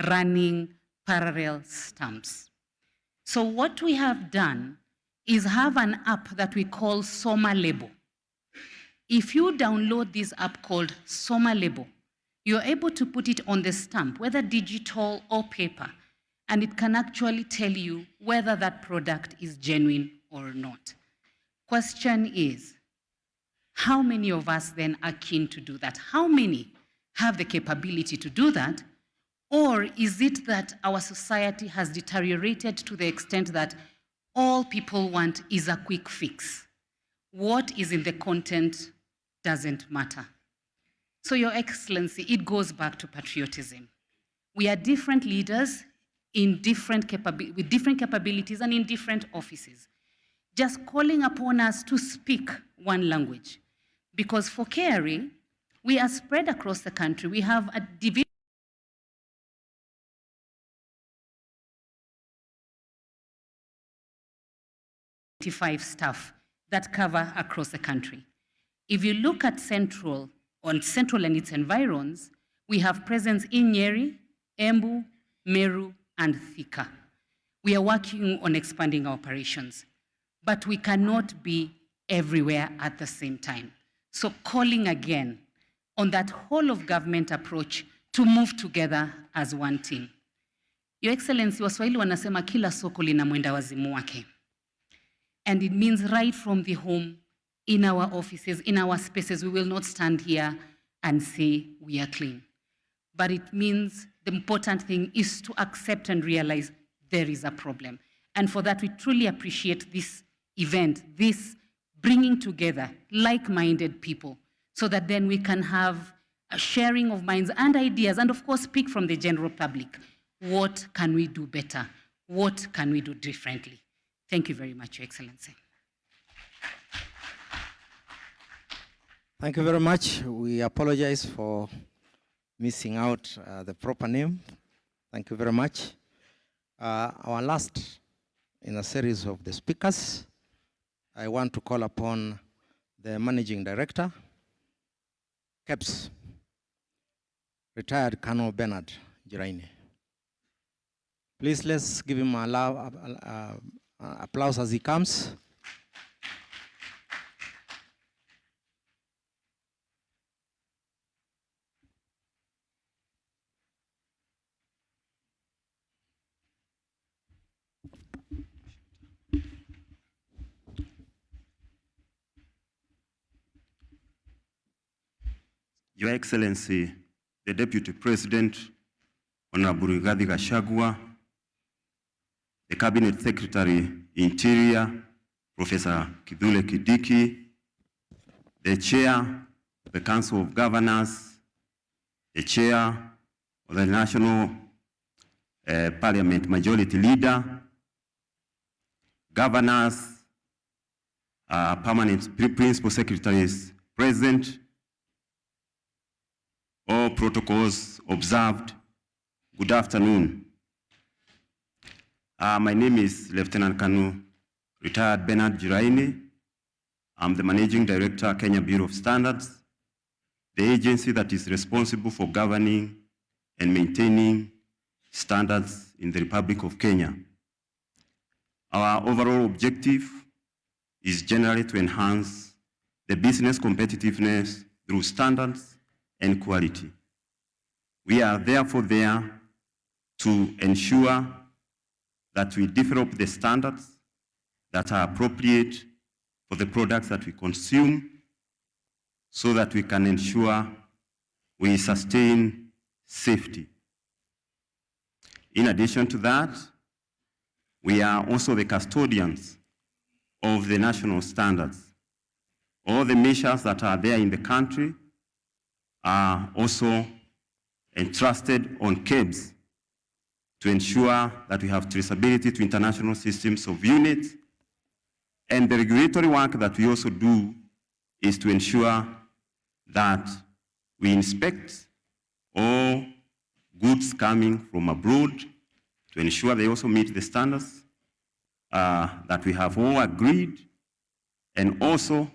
running parallel stamps. So what we have done is have an app that we call Soma Label. If you download this app called Soma Label, you're able to put it on the stamp, whether digital or paper, and it can actually tell you whether that product is genuine or not. Question is, how many of us then are keen to do that? How many have the capability to do that? Or is it that our society has deteriorated to the extent that all people want is a quick fix? What is in the content doesn't matter. So, Your Excellency, it goes back to patriotism. We are different leaders with different capabilities and in different offices, just calling upon us to speak one language. Because for KRA, we are spread across the country. We have a division 25 staff that cover across the country. If you look at Central and its environs, we have presence in Nyeri, Embu, Meru, and Thika. We are working on expanding our operations, but we cannot be everywhere at the same time. So calling again on that whole of government approach to move together as one team. Your Excellency, Waswahili wanasema kila soko lina mwenda wazimu wake. And it means right from the home, in our offices, in our spaces, we will not stand here and say we are clean. But it means the important thing is to accept and realize there is a problem. And for that, we truly appreciate this event, this bringing together like-minded people, so that then we can have a sharing of minds and ideas, and of course, speak from the general public. What can we do better? What can we do differently? Thank you very much, Your Excellency. Thank you very much. We apologize for missing out the proper name. Thank you very much. Our last in a series of the speakers, I want to call upon the Managing Director, KEBS, Retired Colonel Bernard Giraine. Please let's give him applause as he comes. Your Excellency, the Deputy President, Honorable Rigathi Gachagua, the Cabinet Secretary, Interior, Professor Kidule Kidiki, the Chair of the Council of Governors, the Chair of the National Parliament Majority Leader, Governors, Permanent Principal Secretaries present, all protocols observed. Good afternoon. My name is Lieutenant Colonel Retired Bernard Giraine. I'm the Managing Director, Kenya Bureau of Standards, the agency that is responsible for governing and maintaining standards in the Republic of Kenya. Our overall objective is generally to enhance the business competitiveness through standards and quality. We are therefore there to ensure that we develop the standards that are appropriate for the products that we consume so that we can ensure we sustain safety. In addition to that, we are also the custodians of the national standards. All the measures that are there in the country are also entrusted on KEBS to ensure that we have traceability to international systems of units. And the regulatory work that we also do is to ensure that we inspect all goods coming from abroad to ensure they also meet the standards that we have all agreed. And also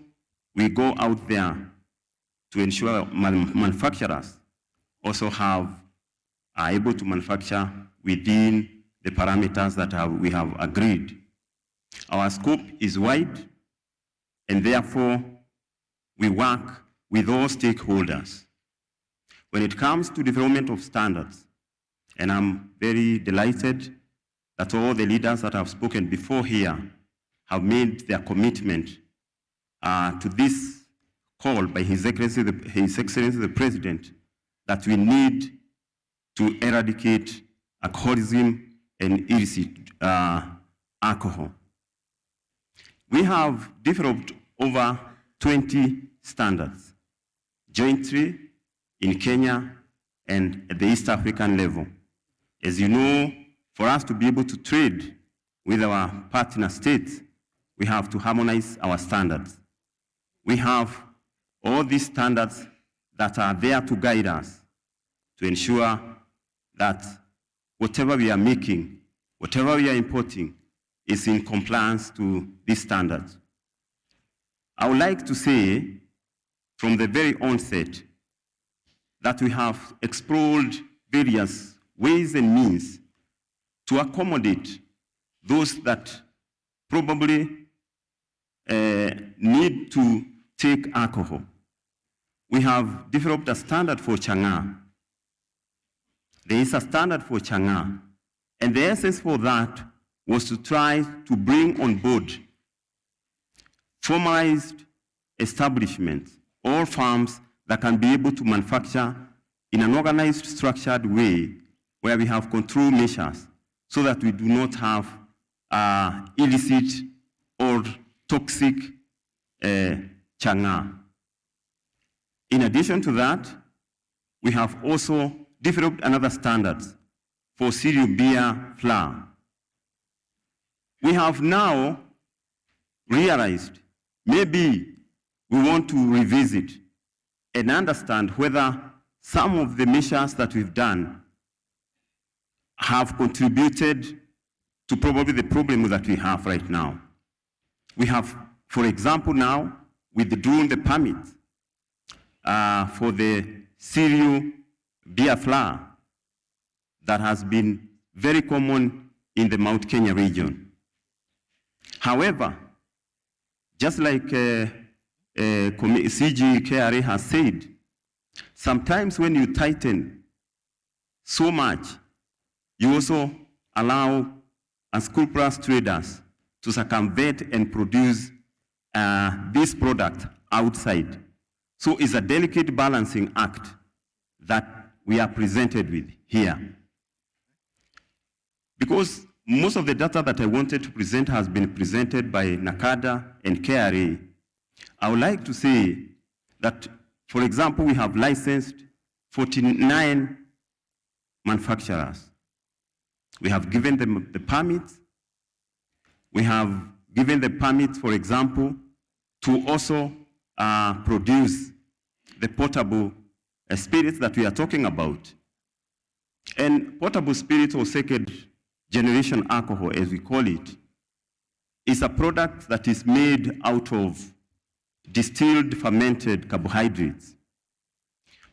we go out there to ensure manufacturers also are able to manufacture within the parameters that we have agreed. Our scope is wide, and therefore we work with all stakeholders. When it comes to development of standards, and I'm very delighted that all the leaders that have spoken before here have made their commitment to this call by His Excellency the President that we need to eradicate alcoholism and illicit alcohol. We have developed over 20 standards jointly in Kenya and at the East African level. As you know, for us to be able to trade with our partner states, we have to harmonize our standards. We have all these standards that are there to guide us to ensure that whatever we are making, whatever we are importing, is in compliance to these standards. I would like to say from the very onset that we have explored various ways and means to accommodate those that probably need to take alcohol. We have developed a standard for Chang'aa. There is a standard for Chang'aa, and the essence for that was to try to bring on board formalized establishments or farms that can be able to manufacture in an organized, structured way where we have control measures so that we do not have illicit or toxic Chang'aa. In addition to that, we have also developed another standard for cereal beer flour. We have now realized maybe we want to revisit and understand whether some of the measures that we've done have contributed to probably the problem that we have right now. We have, for example, now withdrawn the permit for the cereal beer flour that has been very common in the Mount Kenya region. However, just like CG KRA has said, sometimes when you tighten so much, you also allow unscrupulous traders to circumvent and produce this product outside. So it's a delicate balancing act that we are presented with here. Because most of the data that I wanted to present has been presented by NACADA and KRA, I would like to say that, for example, we have licensed 49 manufacturers. We have given them the permits. We have given the permits, for example, to also produce the potable spirits that we are talking about. And potable spirits, or second generation alcohol, as we call it, is a product that is made out of distilled fermented carbohydrates.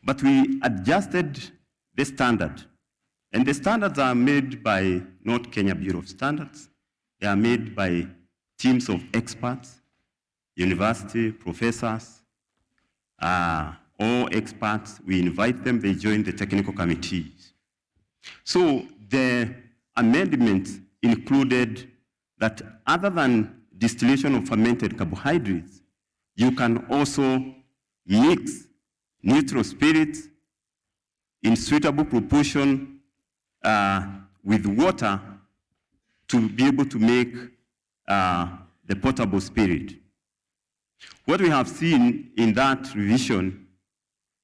But we adjusted the standard. And the standards are made by not Kenya Bureau of Standards. They are made by teams of experts, university professors, all experts. We invite them, they join the technical committees. So the amendments included that other than distillation of fermented carbohydrates, you can also mix neutral spirits in suitable proportion with water to be able to make the potable spirit. What we have seen in that revision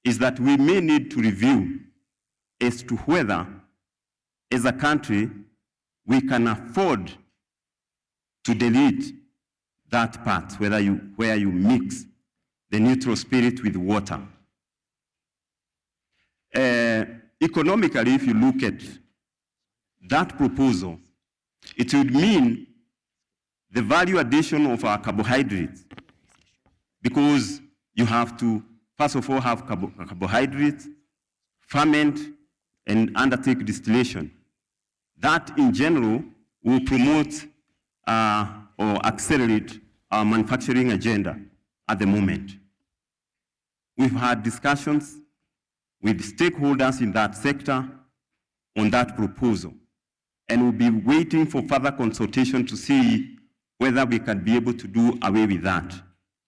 is that we may need to review as to whether, as a country, we can afford to delete that part, where you mix the neutral spirit with water. Economically, if you look at that proposal, it would mean the value addition of our carbohydrates, because you have to, first of all, have carbohydrates, ferment, and undertake distillation. That, in general, will promote or accelerate our manufacturing agenda at the moment. We've had discussions with stakeholders in that sector on that proposal, and we'll be waiting for further consultation to see whether we can be able to do away with that.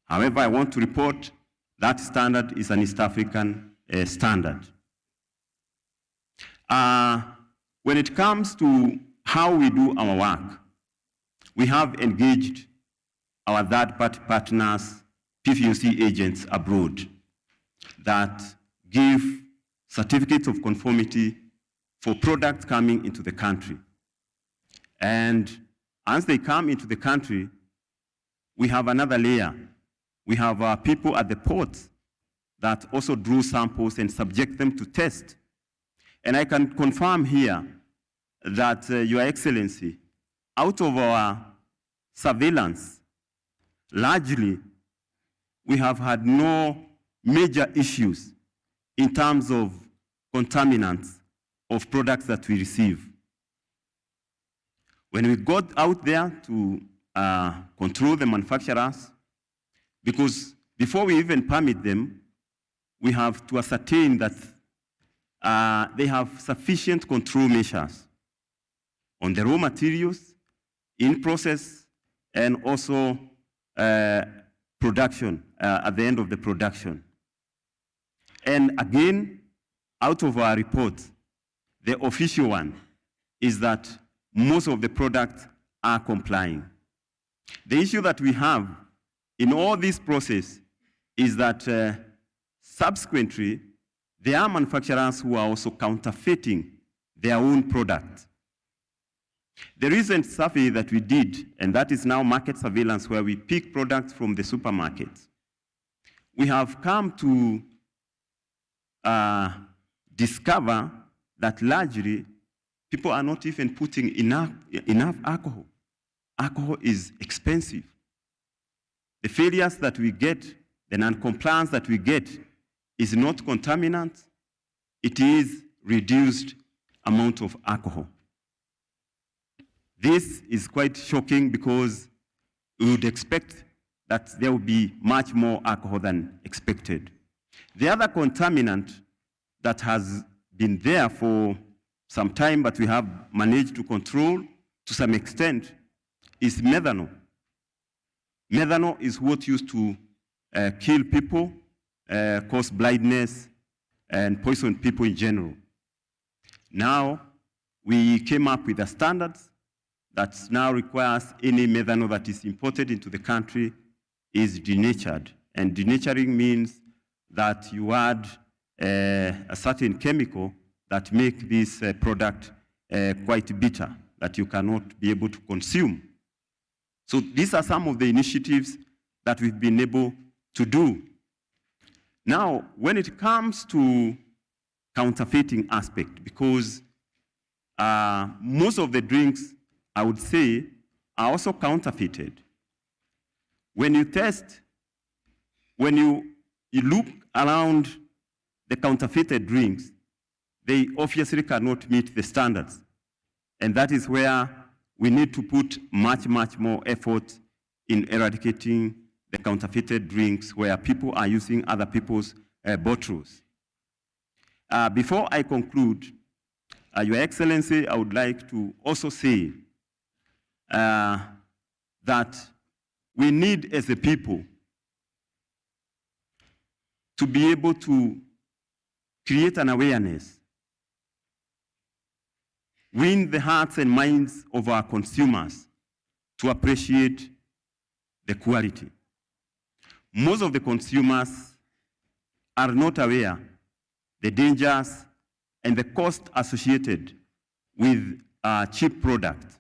However, I want to report that standard is an East African standard. When it comes to how we do our work, we have engaged our third-party partners, PFUC agents abroad, that give certificates of conformity for products coming into the country. And as they come into the country, we have another layer. We have people at the ports that also drew samples and subject them to test. And I can confirm here that, Your Excellency, out of our surveillance, largely, we have had no major issues in terms of contaminants of products that we receive. When we got out there to control the manufacturers, because before we even permit them, we have to ascertain that they have sufficient control measures on the raw materials, in process, and also production, at the end of the production. And again, out of our report, the official one is that most of the products are complying. The issue that we have in all this process is that subsequently, there are manufacturers who are also counterfeiting their own product. The recent survey that we did, and that is now market surveillance, where we pick products from the supermarkets, we have come to discover that largely people are not even putting enough alcohol. Alcohol is expensive. The failures that we get, the non-compliance that we get, is not contaminant, it is reduced amount of alcohol. This is quite shocking because we would expect that there will be much more alcohol than expected. The other contaminant that has been there for some time, but we have managed to control to some extent, is methanol. Methanol is what used to kill people, cause blindness, and poison people in general. Now, we came up with a standard that now requires any methanol that is imported into the country is denatured. And denaturing means that you add a certain chemical that make this product quite bitter, that you cannot be able to consume. So these are some of the initiatives that we've been able to do. Now, when it comes to counterfeiting aspect, because most of the drinks, I would say, are also counterfeited. When you test, when you look around the counterfeited drinks, they obviously cannot meet the standards. And that is where we need to put much, much more effort in eradicating the counterfeited drinks where people are using other people's bottles. Before I conclude, Your Excellency, I would like to also say that we need, as a people, to be able to create an awareness, win the hearts and minds of our consumers to appreciate the quality. Most of the consumers are not aware the dangers and the cost associated with cheap product.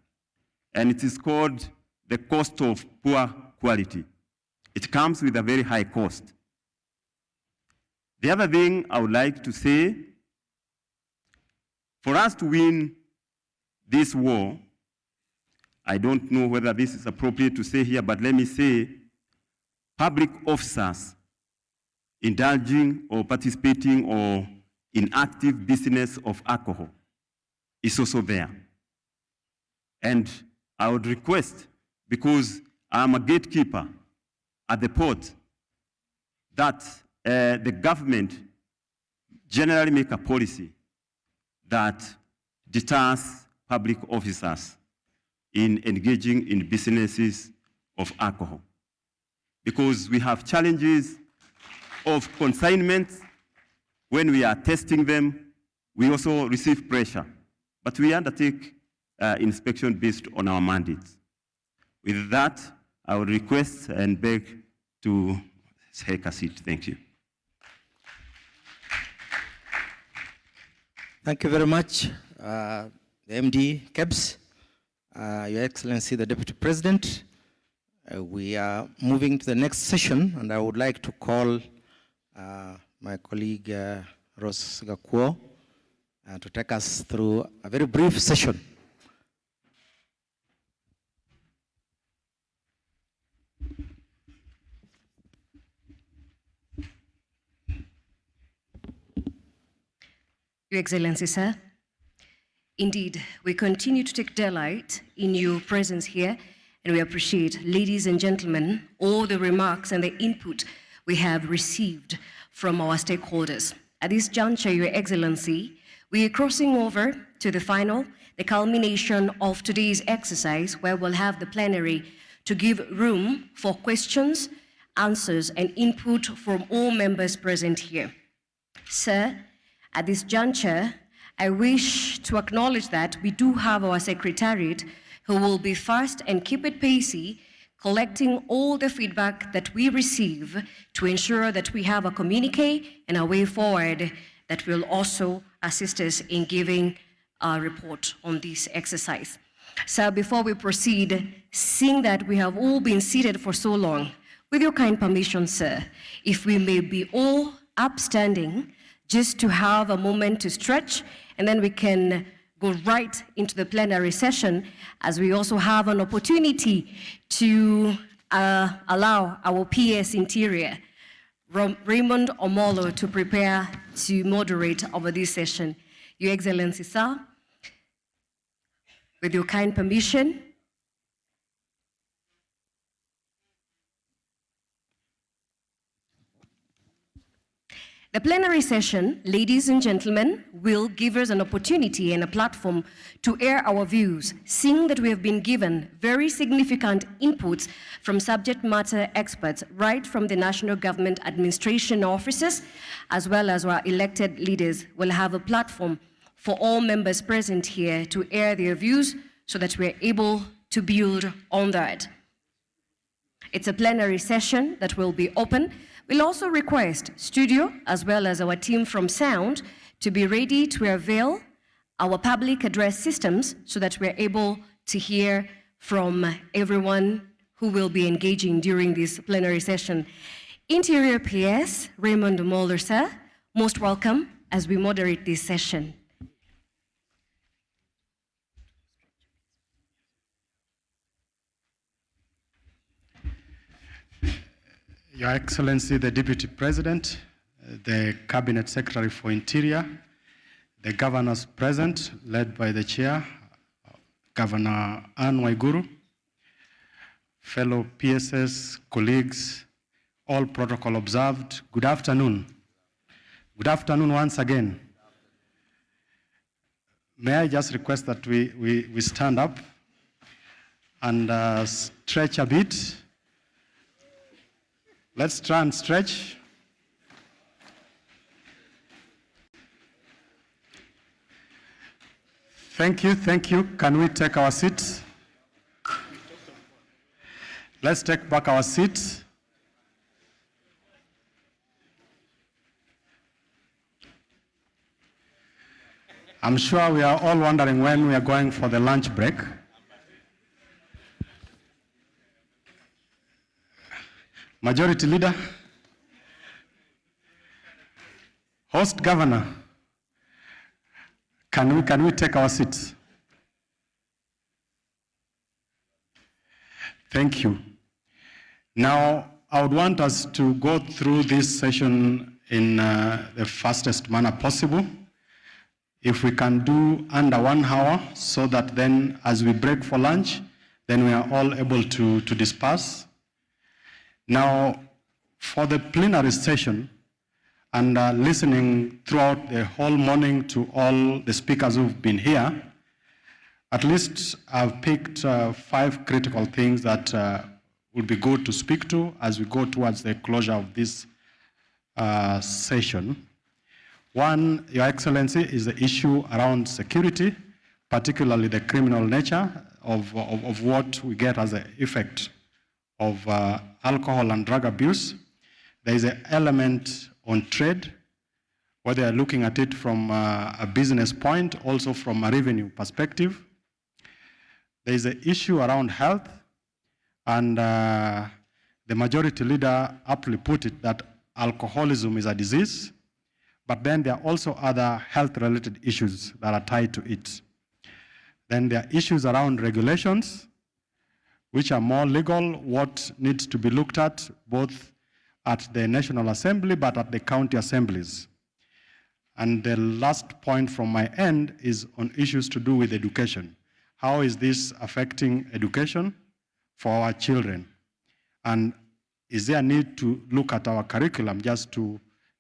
And it is called the cost of poor quality. It comes with a very high cost. The other thing I would like to say, for us to win this war, I don't know whether this is appropriate to say here, but let me say, public officers indulging or participating or in active business of alcohol is also there. And I would request, because I'm a gatekeeper at the port, that the government generally make a policy that deters public officers in engaging in businesses of alcohol. Because we have challenges of consignment. When we are testing them, we also receive pressure. But we undertake inspection based on our mandates. With that, I would request and beg to take a seat. Thank you. Thank you very much, the MD, KEBS, Your Excellency, the Deputy President. We are moving to the next session, and I would like to call my colleague, Rose Gakuo, to take us through a very brief session. Your Excellency, sir, indeed, we continue to take delight in your presence here, and we appreciate, ladies and gentlemen, all the remarks and the input we have received from our stakeholders. At this juncture, Your Excellency, we are crossing over to the final, the culmination of today's exercise, where we'll have the plenary to give room for questions, answers, and input from all members present here. Sir, at this juncture, I wish to acknowledge that we do have our secretariat who will be fast and keep it pacey, collecting all the feedback that we receive to ensure that we have a communique and a way forward that will also assist us in giving a report on this exercise. So before we proceed, seeing that we have all been seated for so long, with your kind permission, sir, if we may be all upstanding, just to have a moment to stretch, and then we can go right into the plenary session, as we also have an opportunity to allow our PS Interior Raymond Omolo to prepare to moderate over this session. Your Excellency, sir, with your kind permission, the plenary session, ladies and gentlemen, will give us an opportunity and a platform to air our views, seeing that we have been given very significant inputs from subject matter experts, right from the national government administration offices, as well as our elected leaders. Will have a platform for all members present here to air their views so that we're able to build on that. It's a plenary session that will be open. We'll also request studio as well as our team from sound to be ready to avail our public address systems so that we're able to hear from everyone who will be engaging during this plenary session. Interior PS, Raymond Moller, sir, most welcome as we moderate this session. Your Excellency, the Deputy President, the Cabinet Secretary for Interior, the governors present, led by the Chair, Governor Anne Waiguru, fellow PSS, colleagues, all protocol observed, good afternoon. Good afternoon once again. May I just request that we stand up and stretch a bit. Let's try and stretch. Thank you, thank you. Can we take our seats? Let's take back our seats. I'm sure we are all wondering when we are going for the lunch break. Majority Leader, Host Governor, can we take our seats? Thank you. Now, I would want us to go through this session in the fastest manner possible. If we can do under 1 hour, so that then as we break for lunch, then we are all able to disperse. Now, for the plenary session, and listening throughout the whole morning to all the speakers who've been here, at least I've picked 5 critical things that would be good to speak to as we go towards the closure of this session. One, Your Excellency, is the issue around security, particularly the criminal nature of what we get as an effect of alcohol and drug abuse. There is an element on trade, whether you're looking at it from a business point, also from a revenue perspective. There is an issue around health, and the Majority Leader aptly put it that alcoholism is a disease, but then there are also other health-related issues that are tied to it. Then there are issues around regulations, which are more legal, what needs to be looked at, both at the National Assembly, but at the county assemblies. And the last point from my end is on issues to do with education. How is this affecting education for our children? And is there a need to look at our curriculum just to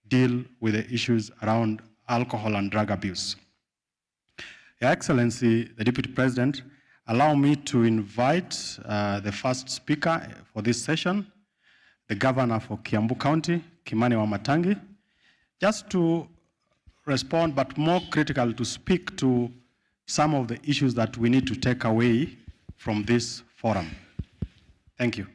deal with the issues around alcohol and drug abuse? Your Excellency, the Deputy President, allow me to invite the first speaker for this session, the Governor for Kiambu County, Kimani Wamatangi, just to respond, but more critical, to speak to some of the issues that we need to take away from this forum. Thank you.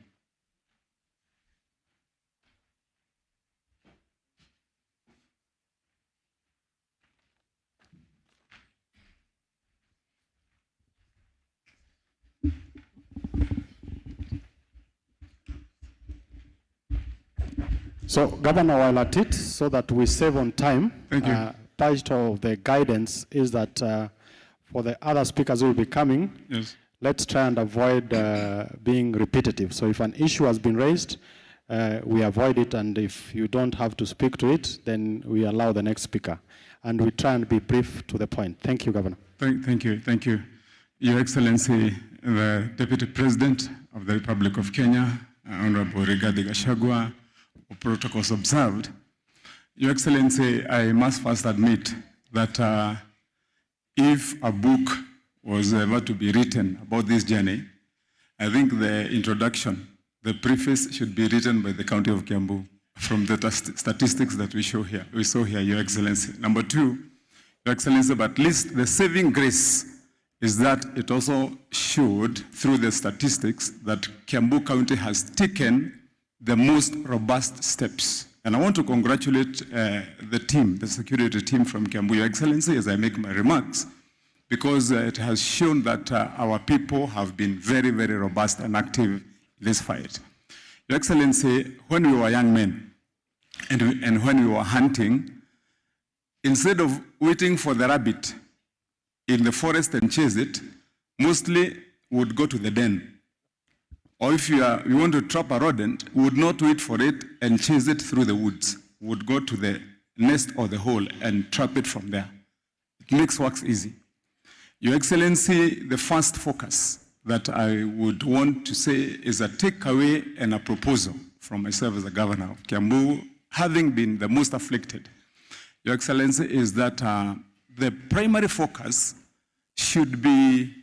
So, Governor, while at it, so that we save on time, thank you. Title of the guidance is that for the other speakers who will be coming, yes, let's try and avoid being repetitive. So if an issue has been raised, we avoid it, and if you don't have to speak to it, then we allow the next speaker. And we try and be brief to the point. Thank you, Governor. Thank you. Your Excellency, the Deputy President of the Republic of Kenya, Honorable Rigathi Gachagua, protocols observed. Your Excellency, I must first admit that if a book was ever to be written about this journey, I think the introduction, the preface should be written by the County of Kiambu from the statistics that we saw here, Your Excellency. Number two, Your Excellency, but at least the saving grace is that it also showed through the statistics that Kiambu County has taken the most robust steps. And I want to congratulate the team, the security team from Kiambu, Your Excellency, as I make my remarks, because it has shown that our people have been very, very robust and active in this fight. Your Excellency, when we were young men and when we were hunting, instead of waiting for the rabbit in the forest and chase it, mostly we would go to the den. Or if you want to trap a rodent, we would not wait for it and chase it through the woods. We would go to the nest or the hole and trap it from there. It makes work easy. Your Excellency, the first focus that I would want to say is a takeaway and a proposal from myself as a governor of Kiambu, having been the most afflicted. Your Excellency, is that the primary focus should be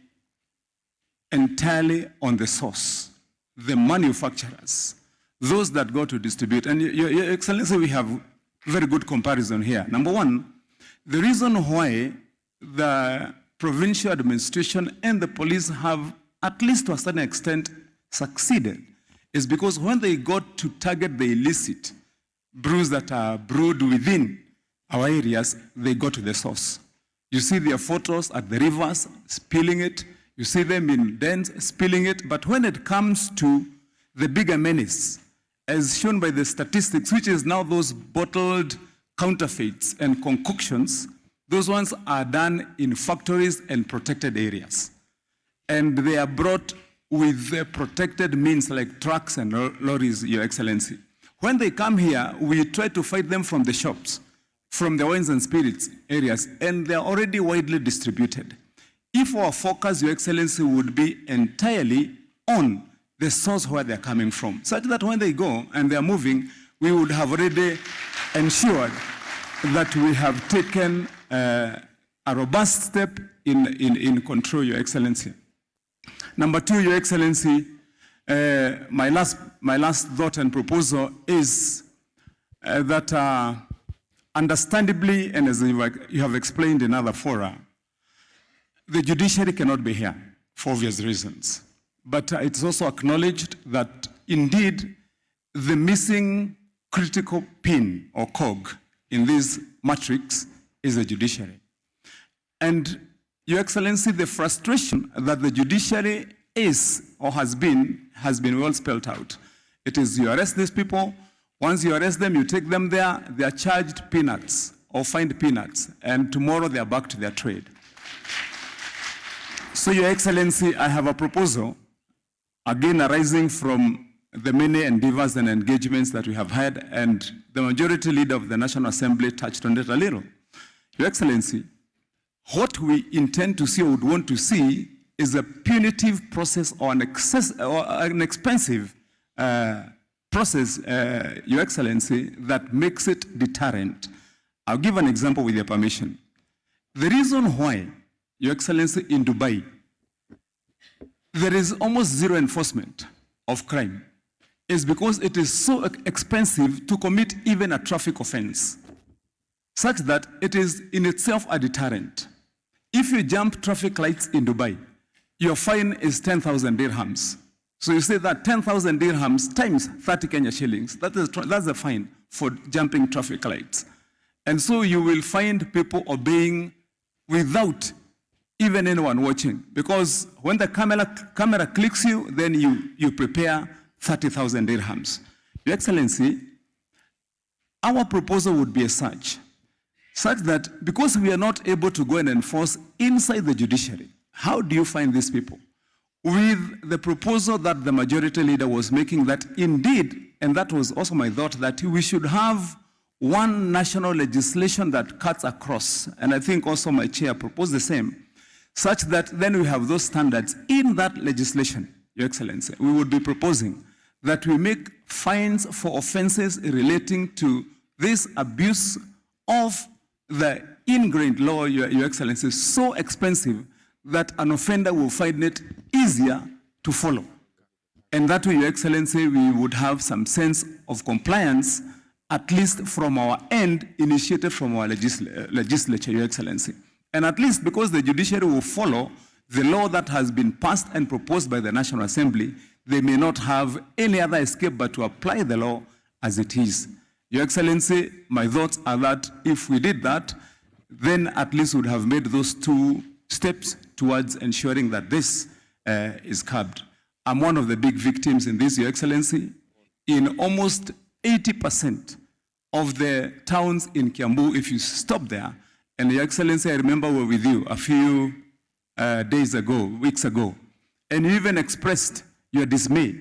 entirely on the source, the manufacturers, those that go to distribute. And Your Excellency, we have very good comparison here. Number one, the reason why the provincial administration and the police have, at least to a certain extent, succeeded is because when they got to target the illicit brews that are brewed within our areas, they go to the source. You see their photos at the rivers, spilling it. You see them in dens, spilling it. But when it comes to the bigger menace, as shown by the statistics, which is now those bottled counterfeits and concoctions, those ones are done in factories and protected areas. And they are brought with protected means like trucks and lorries, Your Excellency. When they come here, we try to fight them from the shops, from the wines and spirits areas, and they're already widely distributed. If our focus, Your Excellency, would be entirely on the source where they're coming from, such that when they go and they're moving, we would have already ensured that we have taken a robust step in control, Your Excellency. Number two, Your Excellency, my last thought and proposal is that understandably, and as you have explained in other fora, the judiciary cannot be here for obvious reasons. But it's also acknowledged that indeed the missing critical pin or cog in this matrix is the judiciary. And Your Excellency, the frustration that the judiciary is or has been well spelled out. It is you arrest these people, once you arrest them, you take them there, they are charged peanuts or fined peanuts, and tomorrow they are back to their trade. So, Your Excellency, I have a proposal, again arising from the many endeavors and engagements that we have had, and the majority leader of the National Assembly touched on it a little. Your Excellency, what we intend to see or would want to see is a punitive process or an expensive process, Your Excellency, that makes it deterrent. I'll give an example with your permission. The reason why, Your Excellency, in Dubai, there is almost zero enforcement of crime is because it is so expensive to commit even a traffic offense, such that it is in itself a deterrent. If you jump traffic lights in Dubai, your fine is 10,000 dirhams. So you say that 10,000 dirhams times 30 Kenya shillings, that's the fine for jumping traffic lights. And so you will find people obeying without even anyone watching, because when the camera clicks you, then you prepare 30,000 dirhams. Your Excellency, our proposal would be as such that because we are not able to go and enforce inside the judiciary, how do you find these people? With the proposal that the majority leader was making, that indeed and that was also my thought, that we should have one national legislation that cuts across, and I think also my chair proposed the same, such that then we have those standards in that legislation, Your Excellency. We would be proposing that we make fines for offenses relating to this abuse of the ingrained law, Your Excellency, so expensive that an offender will find it easier to follow. And that way, Your Excellency, we would have some sense of compliance, at least from our end, initiated from our legislature, Your Excellency. And at least because the judiciary will follow the law that has been passed and proposed by the National Assembly, they may not have any other escape but to apply the law as it is. Your Excellency, my thoughts are that if we did that, then at least we would have made those 2 steps towards ensuring that this is curbed. I'm one of the big victims in this, Your Excellency. In almost 80% of the towns in Kiambu, if you stop there, and Your Excellency, I remember we were with you a few days ago, weeks ago, and you even expressed your dismay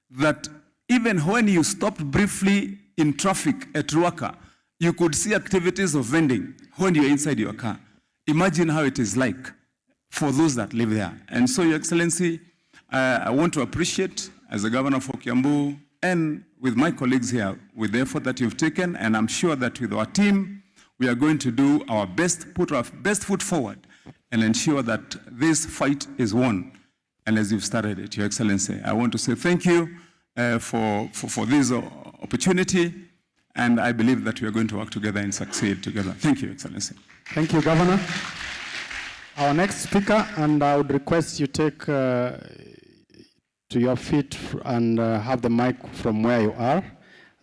that even when you stopped briefly in traffic at Ruaka, you could see activities of vending when you're inside your car. Imagine how it is like for those that live there. And so, Your Excellency, I want to appreciate, as the governor for Kiambu, and with my colleagues here, with the effort that you've taken, and I'm sure that with our team, we are going to do our best, put our best foot forward, and ensure that this fight is won. And as you've started it, Your Excellency, I want to say thank you for this opportunity, and I believe that we are going to work together and succeed together. Thank you, Your Excellency. Thank you, Governor. Our next speaker, and I would request you take to your feet and have the mic from where you are.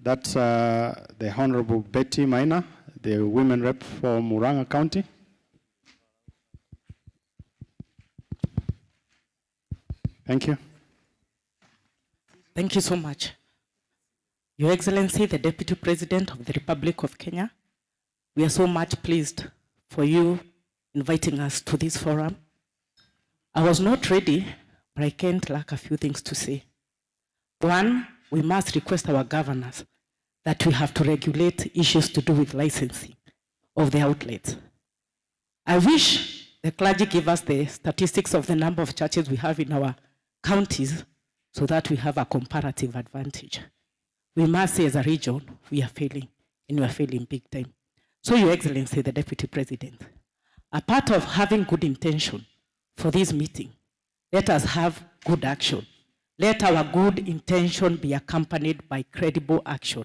That's the Honorable Betty Maina, the Women Rep for Murang'a County. Thank you. Thank you so much. Your Excellency, the Deputy President of the Republic of Kenya, we are so much pleased for you inviting us to this forum. I was not ready, but I can't lack a few things to say. One, we must request our governors that we have to regulate issues to do with licensing of the outlets. I wish the clergy give us the statistics of the number of churches we have in our counties so that we have a comparative advantage. We must say as a region, we are failing, and we are failing big time. So, Your Excellency, the Deputy President, a part of having good intention for this meeting, let us have good action. Let our good intention be accompanied by credible action.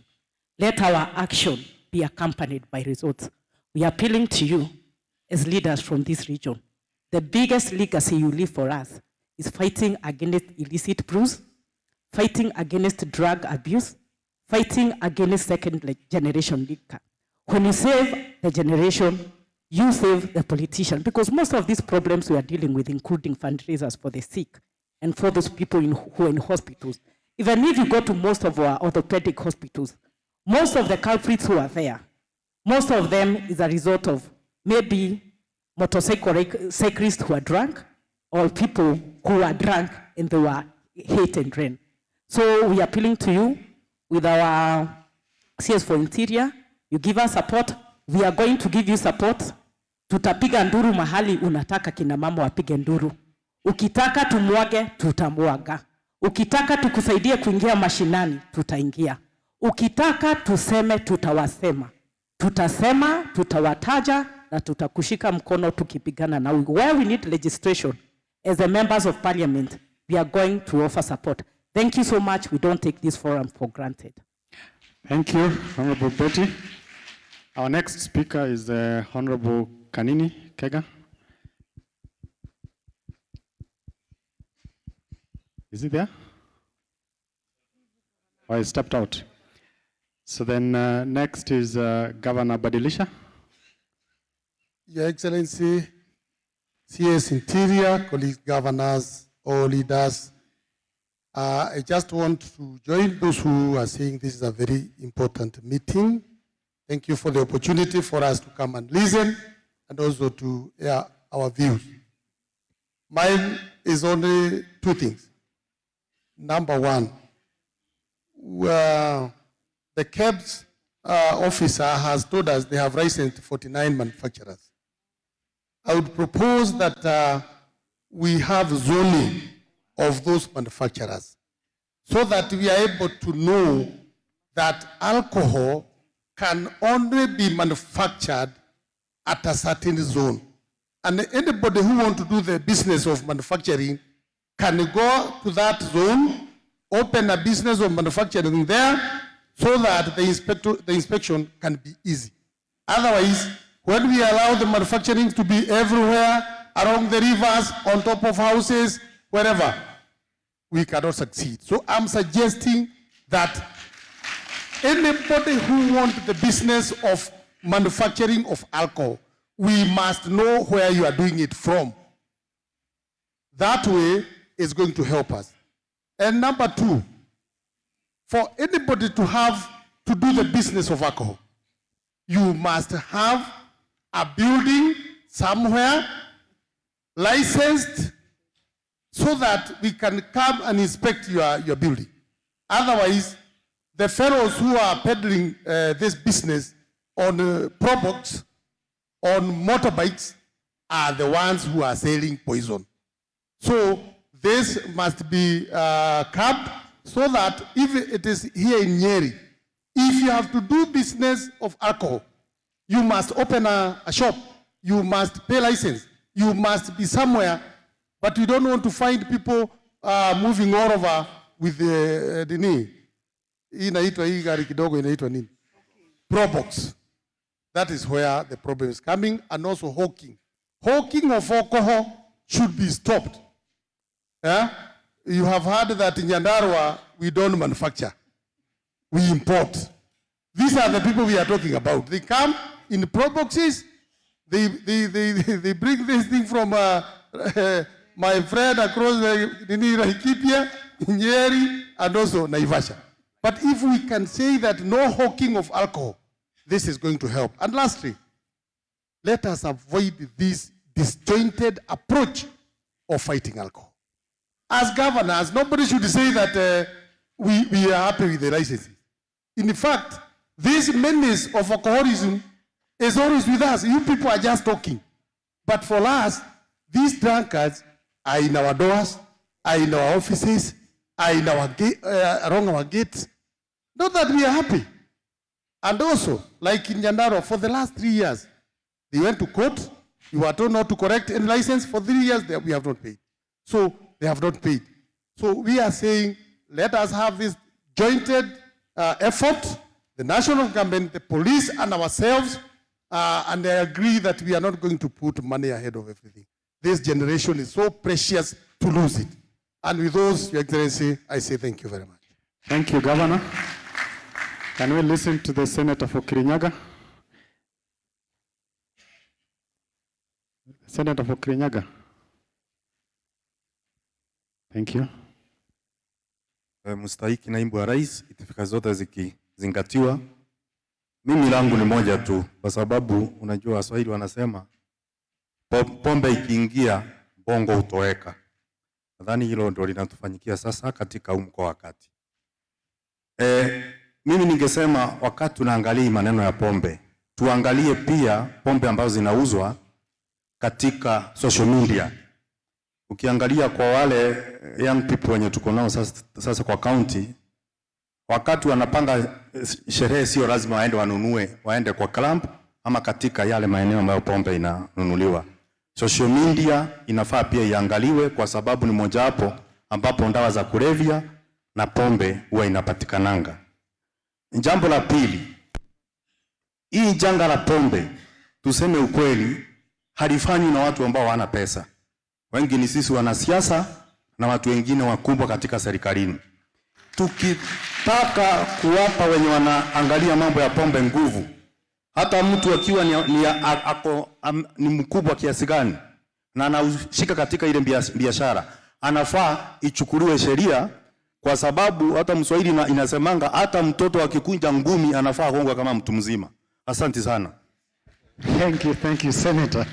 Let our action be accompanied by results. We are appealing to you as leaders from this region. The biggest legacy you leave for us is fighting against illicit brews, fighting against drug abuse, fighting against second-generation liquor. When you save the generation, you save the politician, because most of these problems we are dealing with, including fundraisers for the sick and for those people who are in hospitals. Even if you go to most of our orthopedic hospitals, most of the culprits who are there, most of them is a result of maybe motorcyclists who are drunk, or people who are drunk and they were hit and ran. So we are appealing to you with our CS for Interior. You give us support, we are going to give you support. Tutapiga nduru mahali unataka kina mama wapige nduru. Ukitaka tumwage, tutamwaga. Ukitaka tukusaidie kuingia mashinani, tutaingia. Ukitaka tuseme, tutawasema. Tutasema, tutawataja, na tutakushika mkono tukipigana na where we need legislation, as the members of parliament, we are going to offer support. Thank you so much. We don't take this forum for granted. Thank you, Honorable Betty. Our next speaker is the Honorable Kanini Kega. Is he there? Or he stepped out? So then next is Governor Badilisha. Your Excellency, CS Interior, colleagues, governors, all leaders, I just want to join those who are saying this is a very important meeting. Thank you for the opportunity for us to come and listen and also to hear our views. Mine is only two things. Number one, the KEBS officer has told us they have licensed 49 manufacturers. I would propose that we have zoning of those manufacturers so that we are able to know that alcohol can only be manufactured at a certain zone. And anybody who wants to do the business of manufacturing can go to that zone, open a business of manufacturing there, so that the inspection can be easy. Otherwise, when we allow the manufacturing to be everywhere, along the rivers, on top of houses, wherever, we cannot succeed. So I'm suggesting that anybody who wants the business of manufacturing of alcohol, we must know where you are doing it from. That way is going to help us. And number two, for anybody to do the business of alcohol, you must have a building somewhere licensed so that we can come and inspect your building. Otherwise, the fellows who are peddling this business on products, on motorbikes, are the ones who are selling poison. So this must be capped so that if it is here in Nyeri, if you have to do business of alcohol, you must open a shop, you must pay license, you must be somewhere, but you don't want to find people moving all over with the knee. Inaitwa hii gari kidogo inaitwa nini? Probox. That is where the problem is coming, and also hawking. Hawking of alcohol should be stopped. Yeah? You have heard that in Nyandarua, we don't manufacture. We import. These are the people we are talking about. They come in pro boxes. They bring this thing from my friend across the Laikipia, Nyeri, and also Naivasha. But if we can say that no hawking of alcohol, this is going to help. And lastly, let us avoid this disjointed approach of fighting alcohol. As governors, nobody should say that we are happy with the licenses. In fact, this menace of alcoholism is always with us. You people are just talking. But for us, these drunkards are in our doors, are in our offices, are in our around our gates. Not that we are happy. And also, like in Nyandarua, for the last 3 years, they went to court. You were told not to correct any license. For 3 years, we have not paid. So they have not paid. So we are saying, let us have this jointed effort, the national government, the police, and ourselves, and I agree that we are not going to put money ahead of everything. This generation is so precious to lose it. And with those, Your Excellency, I say thank you very much. Thank you, Governor. Can we listen to the Senator for Kirinyaga? Senator for Kirinyaga. Thank you. Mstahiki naibu wa rais, itifika zote zikizingatiwa. Mimi langu ni moja tu, kwa sababu unajua Waswahili wanasema pombe ikiingia bongo hutoweka. Nadhani hilo ndio linatufanyikia sasa katika mkoa wa Kati. Mimi ningesema wakati tunaangalia maneno ya pombe, tuangalie pia pombe ambazo zinauzwa katika social media. Ukiangalia kwa wale young people wenye tuko nao sasa kwa county, wakati wanapanga sherehe sio lazima waende kwa club ama katika yale maeneo ambayo pombe inanunuliwa. Social media inafaa pia iangaliwe, kwa sababu ni mojawapo ambapo dawa za kulevya na pombe huwa inapatikananga. Jambo la pili, hii janga la pombe, tuseme ukweli, halifanywi na watu ambao wana pesa. Wengi ni sisi wanasiasa na watu wengine wakubwa katika serikalini. Tukitaka kuwapa wenye wanaangalia mambo ya pombe nguvu, hata mtu akiwa ni mkubwa kiasi gani na anashika katika ile biashara, anafaa ichukuliwe sheria, kwa sababu hata Mswahili inasemanga hata mtoto akikunja ngumi anafaa kuongwa kama mtu mzima. Asante sana. Thank you, Senator.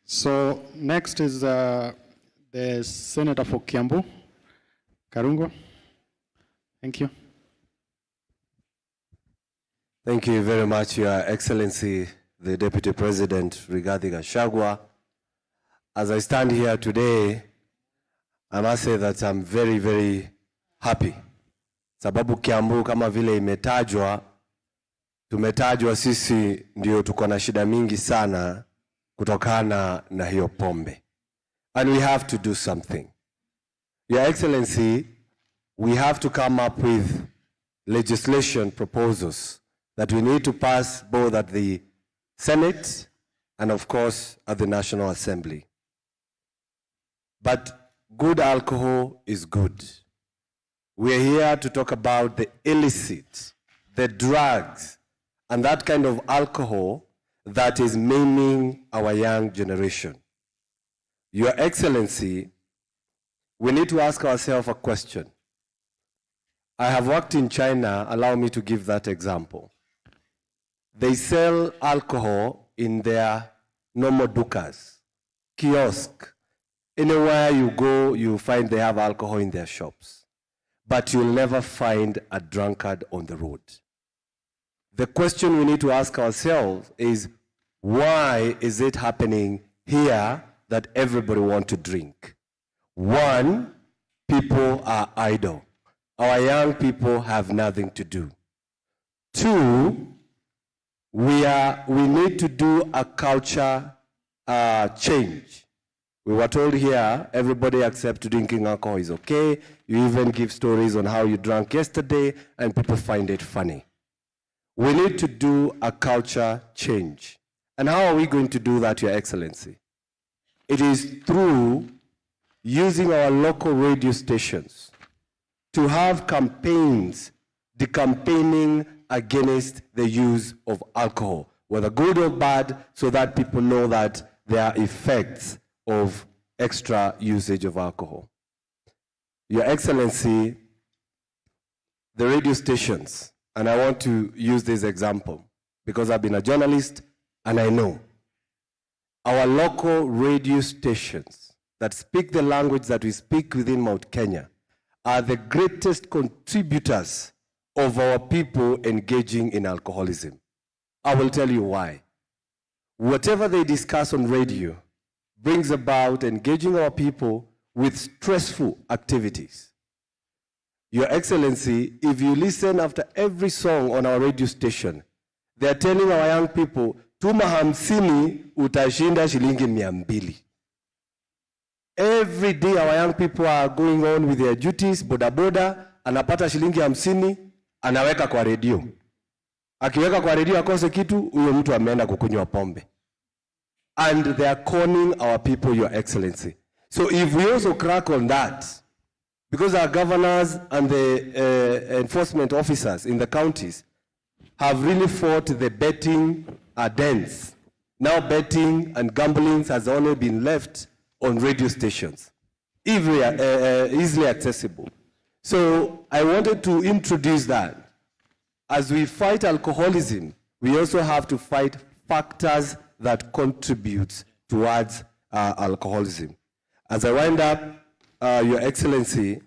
So next is the Senator for Kiambu, Karungo. Thank you. Thank you very much, Your Excellency, the Deputy President Rigathi Gachagua. As I stand here today, I must say that I'm very, very happy. Sababu Kiambu kama vile imetajwa, tumetajwa sisi ndio tuko na shida mingi sana kutokana na hiyo pombe. And we have to do something. Your Excellency, we have to come up with legislation proposals that we need to pass both at the Senate and of course at the National Assembly. But good alcohol is good. We're here to talk about the illicit, the drugs, and that kind of alcohol that is maiming our young generation. Your Excellency, we need to ask ourselves a question. I have worked in China, allow me to give that example. They sell alcohol in their normal dukas, kiosk. Anywhere you go, you find they have alcohol in their shops. But you'll never find a drunkard on the road. The question we need to ask ourselves is, why is it happening here that everybody wants to drink? One, people are idle. Our young people have nothing to do. Two, we need to do a culture change. We were told here, everybody accepts drinking alcohol is okay. You even give stories on how you drank yesterday, and people find it funny. We need to do a culture change. And how are we going to do that, Your Excellency? It is through using our local radio stations to have campaigns, the campaigning against the use of alcohol, whether good or bad, so that people know that there are effects of extra usage of alcohol. Your Excellency, the radio stations, and I want to use this example because I've been a journalist and I know. Our local radio stations that speak the language that we speak within Mount Kenya are the greatest contributors of our people engaging in alcoholism. I will tell you why. Whatever they discuss on radio brings about engaging our people with stressful activities. Your Excellency, if you listen after every song on our radio station, they are telling our young people, tuma 50 utashinda shilingi 200. Every day our young people are going on with their duties, boda, anapata shilingi 50, anaweka kwa radio. Akiweka kwa radio akose kitu, huyo mtu ameenda kukunywa pombe. And they are conning our people, Your Excellency. So if we also crack on that, because our governors and the enforcement officers in the counties have really fought the betting dens. Now betting and gambling has only been left on radio stations, easily accessible. So I wanted to introduce that. As we fight alcoholism, we also have to fight factors that contribute towards alcoholism. As I wind up, Your Excellency,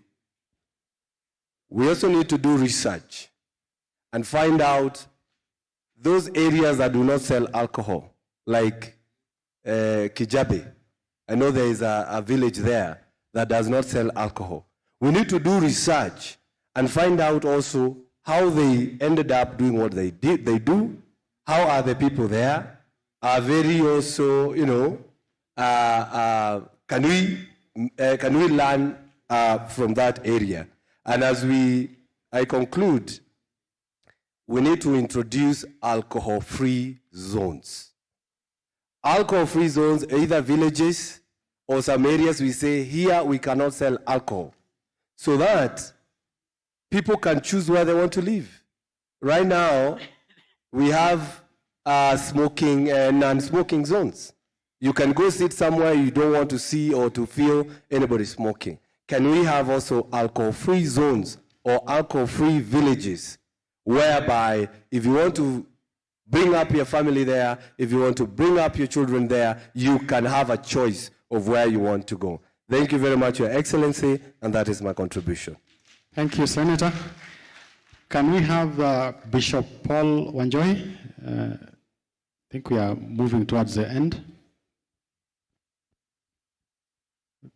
we also need to do research and find out those areas that do not sell alcohol, like Kijabe. I know there is a village there that does not sell alcohol. We need to do research and find out also how they ended up doing what they do. How are the people there? Are very also, can we learn from that area? And as I conclude, we need to introduce alcohol-free zones. Alcohol-free zones, either villages or some areas we say, here we cannot sell alcohol, so that people can choose where they want to live. Right now, we have smoking and non-smoking zones. You can go sit somewhere you don't want to see or to feel anybody smoking. Can we have also alcohol-free zones or alcohol-free villages, whereby if you want to bring up your family there, if you want to bring up your children there, you can have a choice of where you want to go. Thank you very much, Your Excellency, and that is my contribution. Thank you, Senator. Can we have Bishop Paul Wanjohi? I think we are moving towards the end.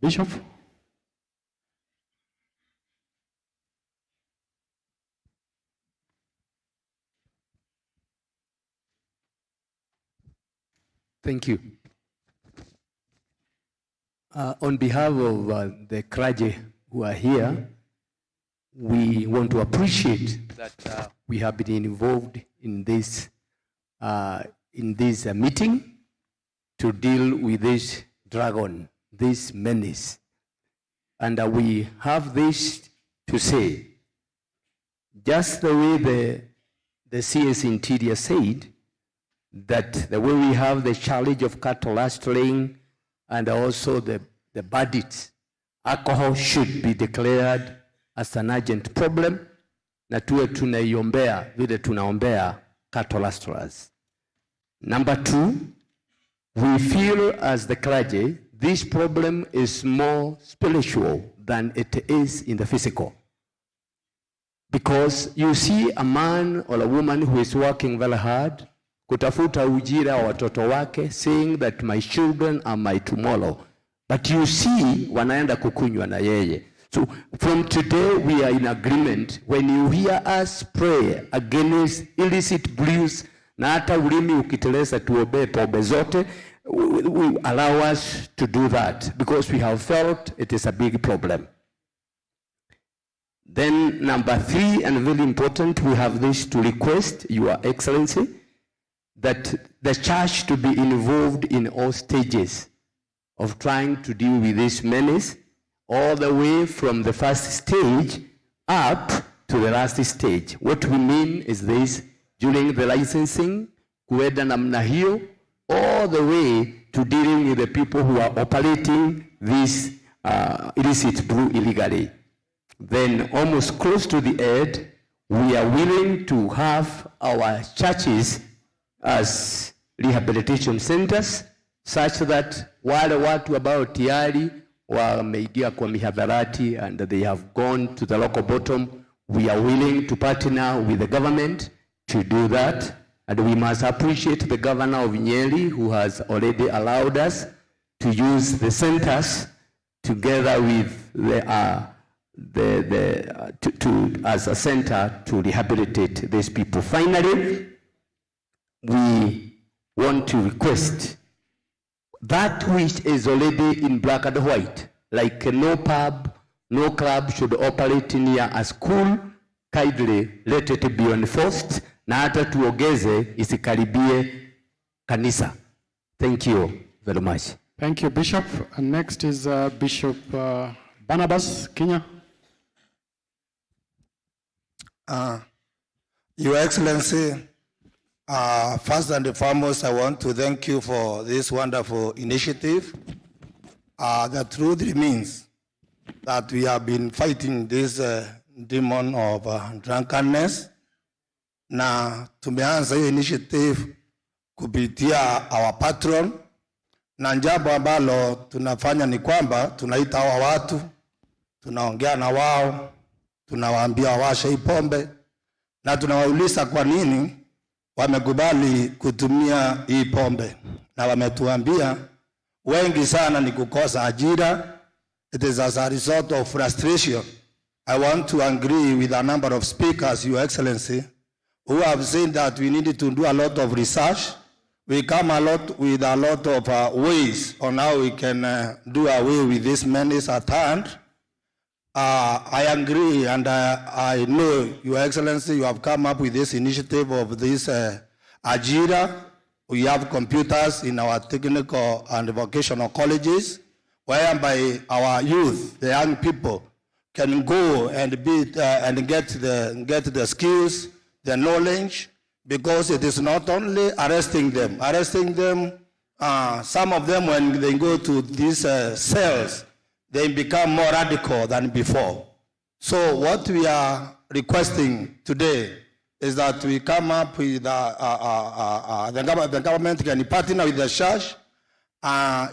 Bishop? Thank you. On behalf of the clergy who are here, we want to appreciate that we have been involved in this meeting to deal with this dragon, this menace. And we have this to say, just the way the CS Interior said, that the way we have the challenge of cattle rustling and also the bandits, alcohol should be declared as an urgent problem, na tuwe tunaiombea vile tunaombea cattle rustlers. Number two, we feel as the clergy, this problem is more spiritual than it is in the physical. Because you see a man or a woman who is working very hard, kutafuta ujira wa watoto wake, saying that my children are my tomorrow. But you see, wanaenda kukunywa na yeye. So from today, we are in agreement. When you hear us pray against illicit brews, na hata ulimi ukiteleza tuobe pombe zote, we allow us to do that because we have felt it is a big problem. Then number three, and very important, we have this to request, Your Excellency, that the church to be involved in all stages of trying to deal with this menace, all the way from the first stage up to the last stage. What we mean is this, during the licensing, kuenda namna hiyo, all the way to dealing with the people who are operating this illicit brew illegally. Then almost close to the end, we are willing to have our churches as rehabilitation centers, such that wale watu ambao tayari wameingia kwa mihadharati and they have gone to the local bottom, we are willing to partner with the government to do that. And we must appreciate the governor of Nyeri who has already allowed us to use the centers together with as a center to rehabilitate these people. Finally, we want to request that which is already in black and white, like no pub, no club should operate near a school, kindly let it be enforced, na hata tuogeze isikaribie kanisa. Thank you very much. Thank you, Bishop. And next is Bishop Barnabas Kenya. Your Excellency, first and foremost, I want to thank you for this wonderful initiative. The truth remains that we have been fighting this demon of drunkenness. Na tumeanza hiyo initiative kupitia our patron, na jambo ambalo tunafanya ni kwamba tunaita hawa watu, tunaongea na wao, tunawaambia washe hii pombe, na tunawauliza kwa nini wamekubali kutumia hii pombe, na wametuambia wengi sana ni kukosa ajira. It is as a result of frustration. I want to agree with a number of speakers, Your Excellency, who have said that we need to do a lot of research. We come with a lot of ways on how we can do away with this menace at hand. I agree, and I know, Your Excellency, you have come up with this initiative of this Ajira. We have computers in our technical and vocational colleges, whereby our youth, the young people, can go and and get the skills, the knowledge, because it is not only arresting them, some of them when they go to these cells, they become more radical than before. So what we are requesting today is that we come up with the government can partner with the church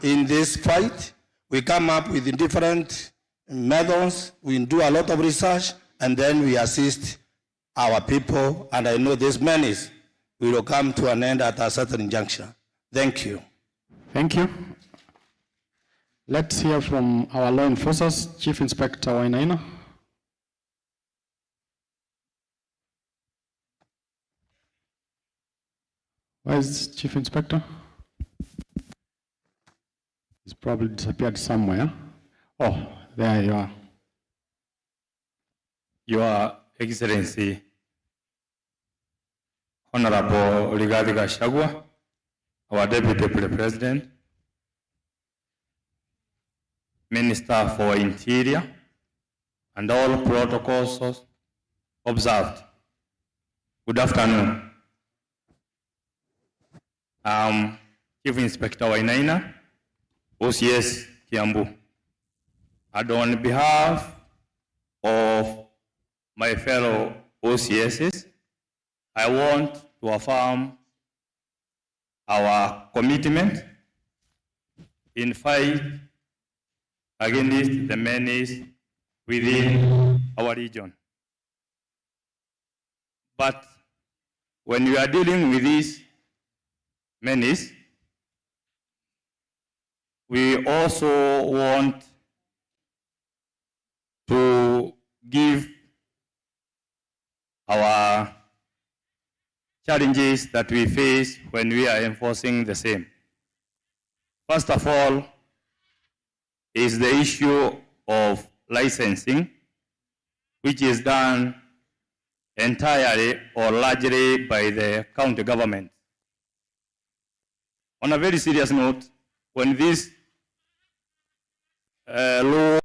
in this fight. We come up with different methods, we do a lot of research, and then we assist our people, and I know this menace will come to an end at a certain juncture. Thank you. Thank you. Let's hear from our law enforcers, Chief Inspector Wainaina. Where is Chief Inspector? He's probably disappeared somewhere. Oh, there you are. Your Excellency, Honorable Rigathi Gachagua, our Deputy President, Minister for Interior, and all protocols observed. Good afternoon. Chief Inspector Wainaina, OCS Kiambu. And on behalf of my fellow OCSs, I want to affirm our commitment in fight against the menace within our region. But when we are dealing with this menace, we also want to give our challenges that we face when we are enforcing the same. First of all, is the issue of licensing, which is done entirely or largely by the county government. On a very serious note, when this law